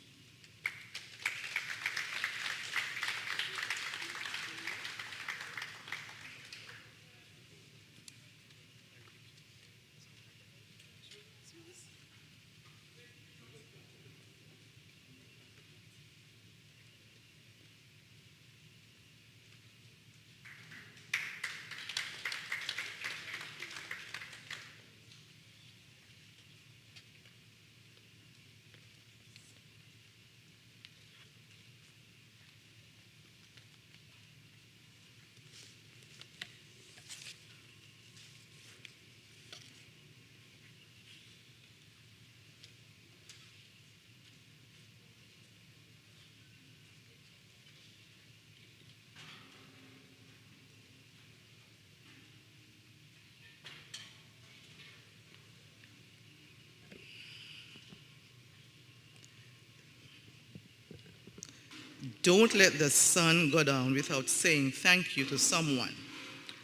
R: Don't let the sun go down without saying thank you to someone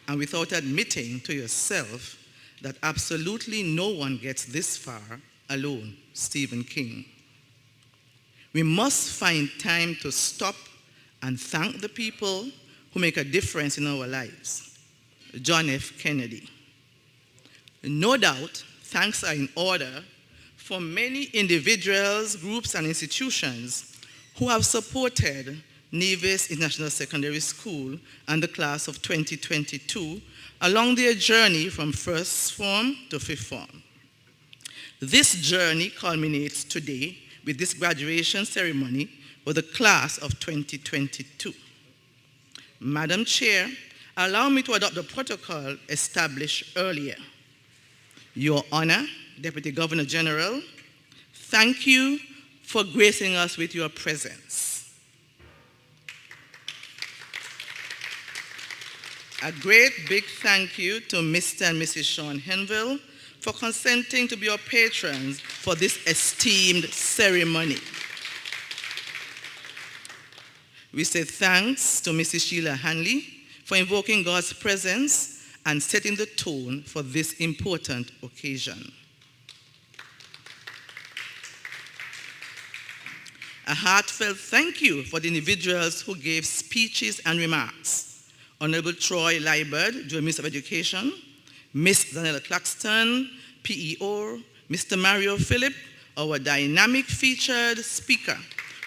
R: and without admitting to yourself that absolutely no one gets this far alone. Stephen King. We must find time to stop and thank the people who make a difference in our lives. John F. Kennedy. No doubt, thanks are in order for many individuals, groups, and institutions who have supported Nevis International Secondary School and the class of 2022 along their journey from first form to fifth form. This journey culminates today with this graduation ceremony for the class of 2022. Madam Chair, allow me to adopt the protocol established earlier. Your Honor, Deputy Governor General, thank you for gracing us with your presence. A great big thank you to Mr. and Mrs. Sean Henville for consenting to be our patrons for this esteemed ceremony. We say thanks to Mrs. Sheila Hanley for invoking God's presence and setting the tone for this important occasion. A heartfelt thank you for the individuals who gave speeches and remarks. Honorable Troy Liebert, Joint Minister of Education, Ms. Daniela Claxton, PEO, Mr. Mario Phillip, our dynamic featured speaker,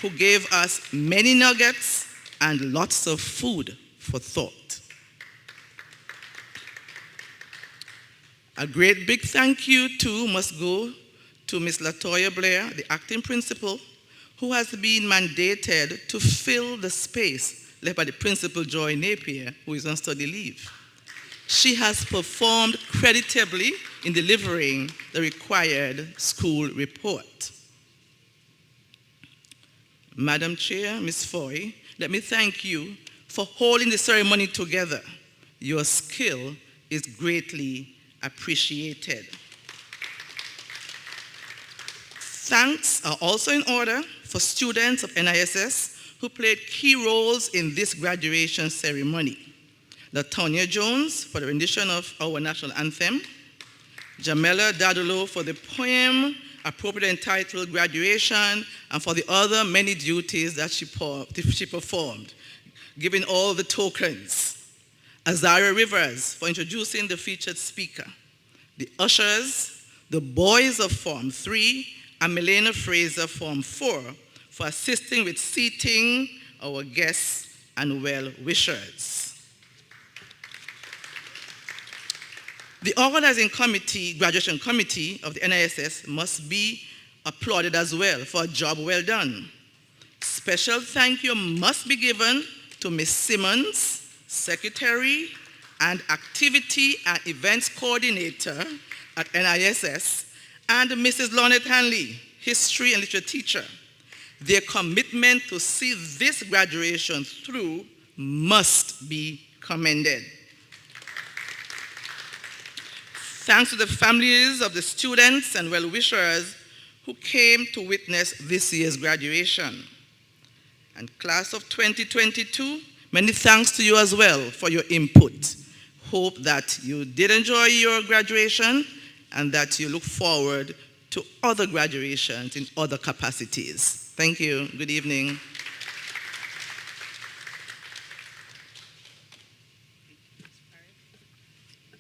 R: who gave us many nuggets and lots of food for thought. A great big thank you too must go to Ms. Latoya Blair, the acting principal, who has been mandated to fill the space left by the Principal Joy Napier, who is on study leave. She has performed creditably in delivering the required school report. Madam Chair, Ms. Foy, let me thank you for holding the ceremony together. Your skill is greatly appreciated. Thanks are also in order for students of NISS who played key roles in this graduation ceremony. Latonya Jones for the rendition of our national anthem, Jamela Dadulo for the poem appropriately entitled Graduation, and for the other many duties that she performed, giving all the tokens. Azaria Rivers for introducing the featured speaker, the ushers, the boys of Form 3, and Milena Fraser, Form 4, for assisting with seating our guests and well-wishers. The organizing committee, graduation committee of the NISS must be applauded as well for a job well done. Special thank you must be given to Ms. Simmons, Secretary and Activity and Events Coordinator at NISS, and Mrs. Lornette Hanley, History and Literature teacher. Their commitment to see this graduation through must be commended. Thanks to the families of the students and well-wishers who came to witness this year's graduation. And class of 2022, many thanks to you as well for your input. Hope that you did enjoy your graduation and that you look forward to other graduations in other capacities. Thank you. Good evening.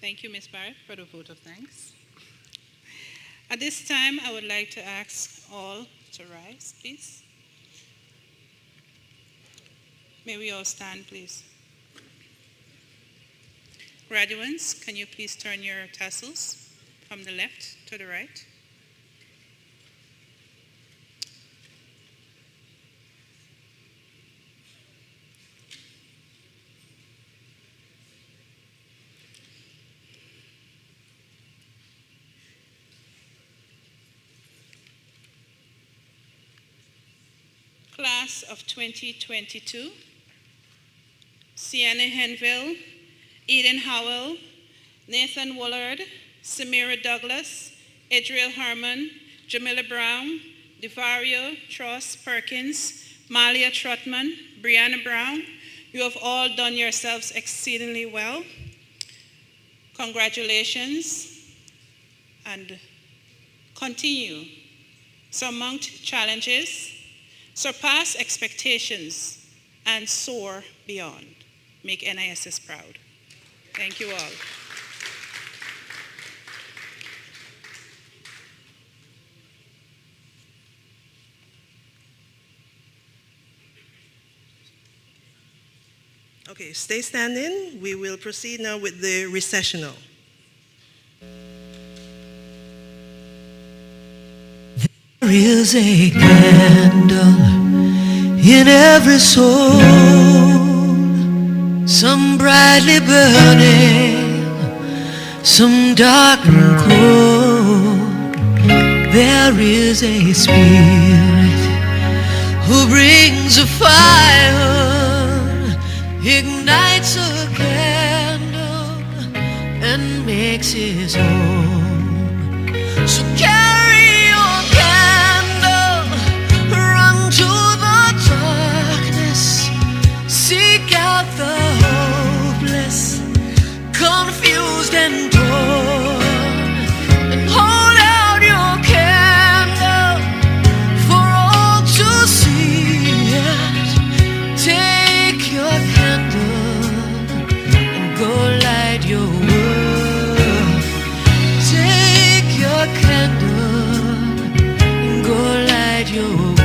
D: Thank you, Ms. Barrett, for the vote of thanks. At this time, I would like to ask all to rise, please. May we all stand, please. Graduates, can you please turn your tassels from the left to the right? Class of 2022, Sienna Henville, Eden Howell, Nathan Woolard, Samira Douglas, Adriel Harmon, Jamila Brown, Devario Tross Perkins, Malia Trotman, Brianna Brown. You have all done yourselves exceedingly well. Congratulations, and continue. Surmount challenges, surpass expectations, and soar beyond. Make NISS proud. Thank you all.
E: Okay, stay standing. We will proceed now with the recessional.
S: There is a candle in every soul, some brightly burning, some dark and cold. There is a spirit who brings a fire, ignites a candle, and makes his own. So carry your candle, run to the darkness, seek out the hopeless, confused and torn, and hold out your candle for all to see it. Take your candle and go light your world. Take your candle and go light your world.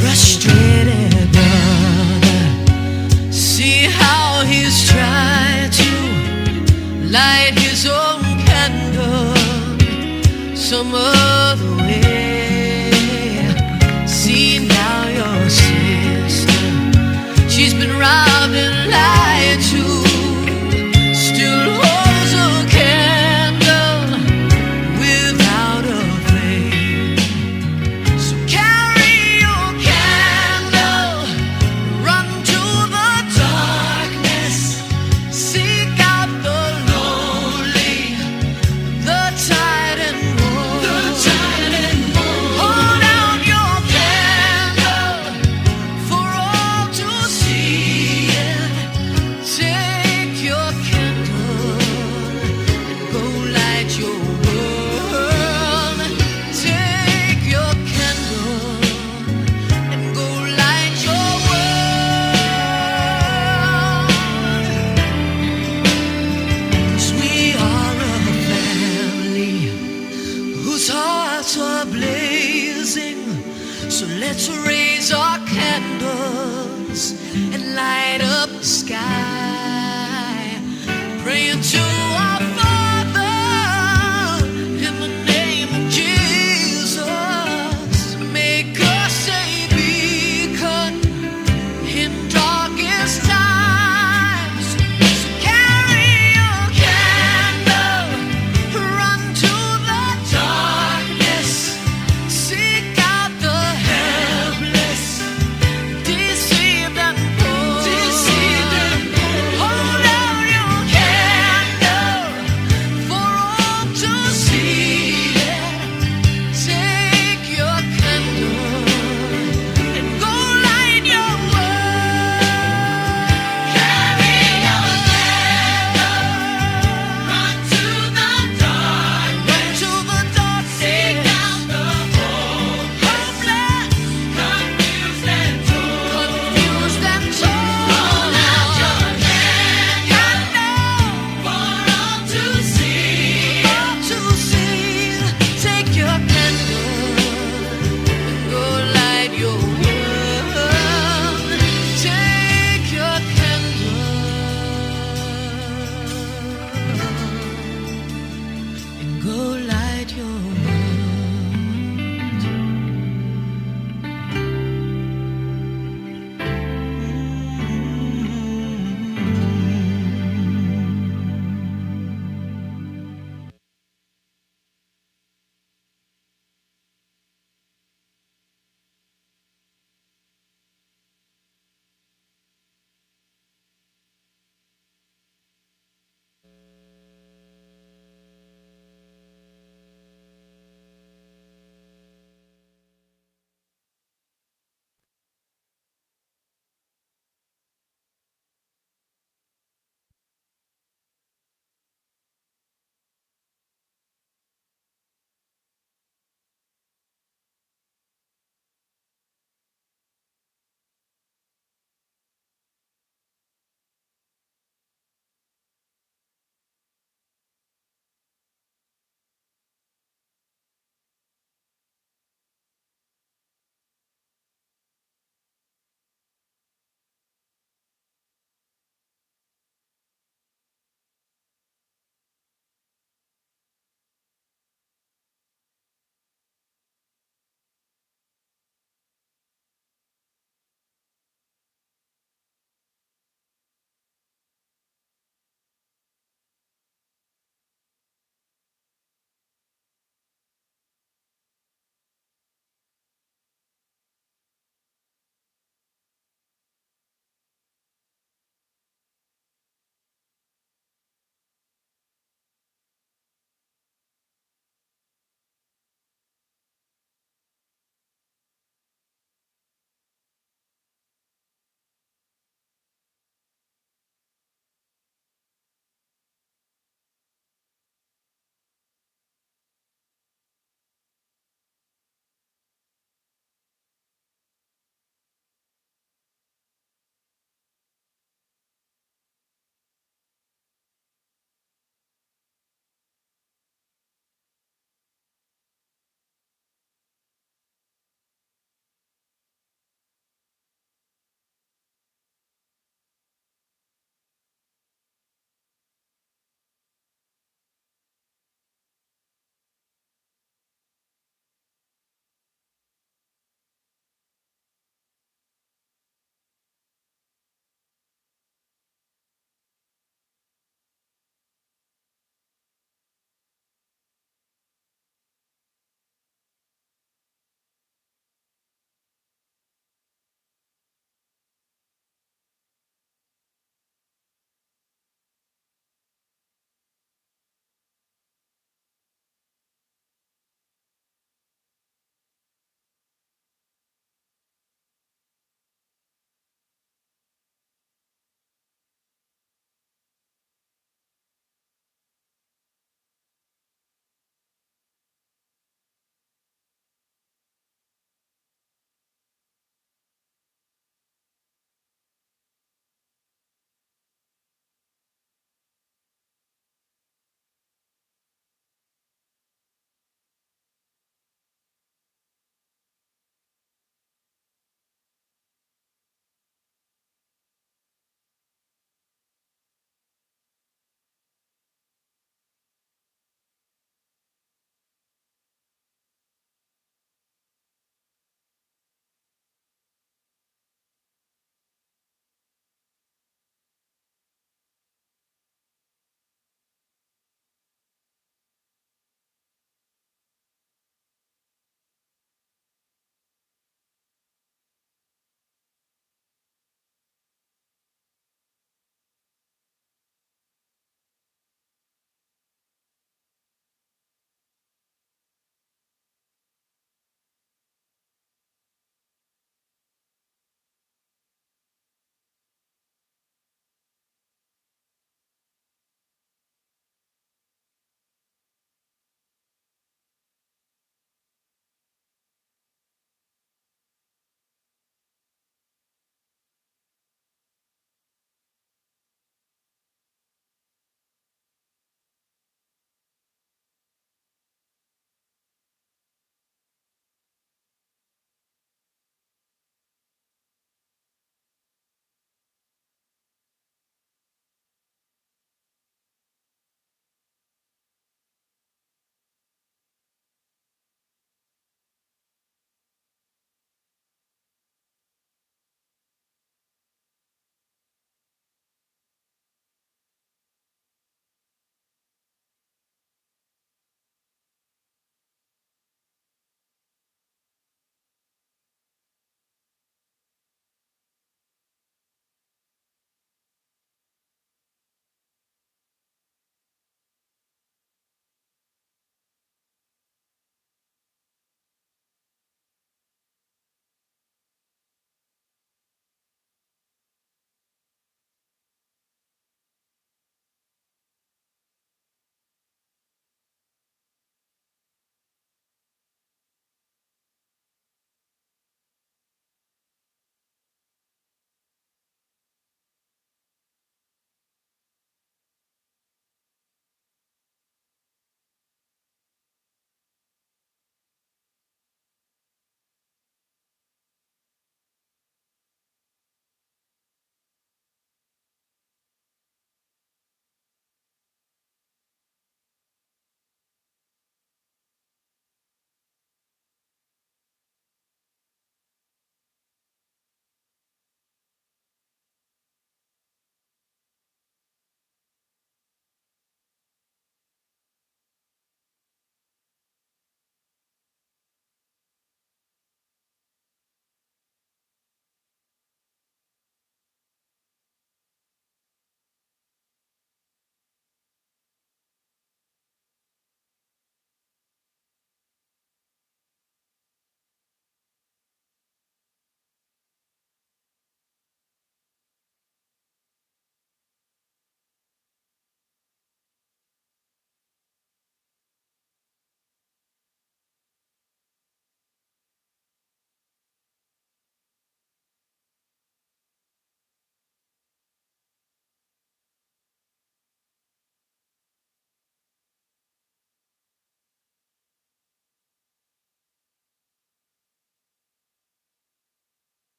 S: Frustrated brother, see how he's trying to light his own candle some other way. See now your sister, she's been robbed and lied to, still holds a candle without a flame. So carry your candle, run to the darkness, seek out the lonely, the tired and worn. up the sky, praying to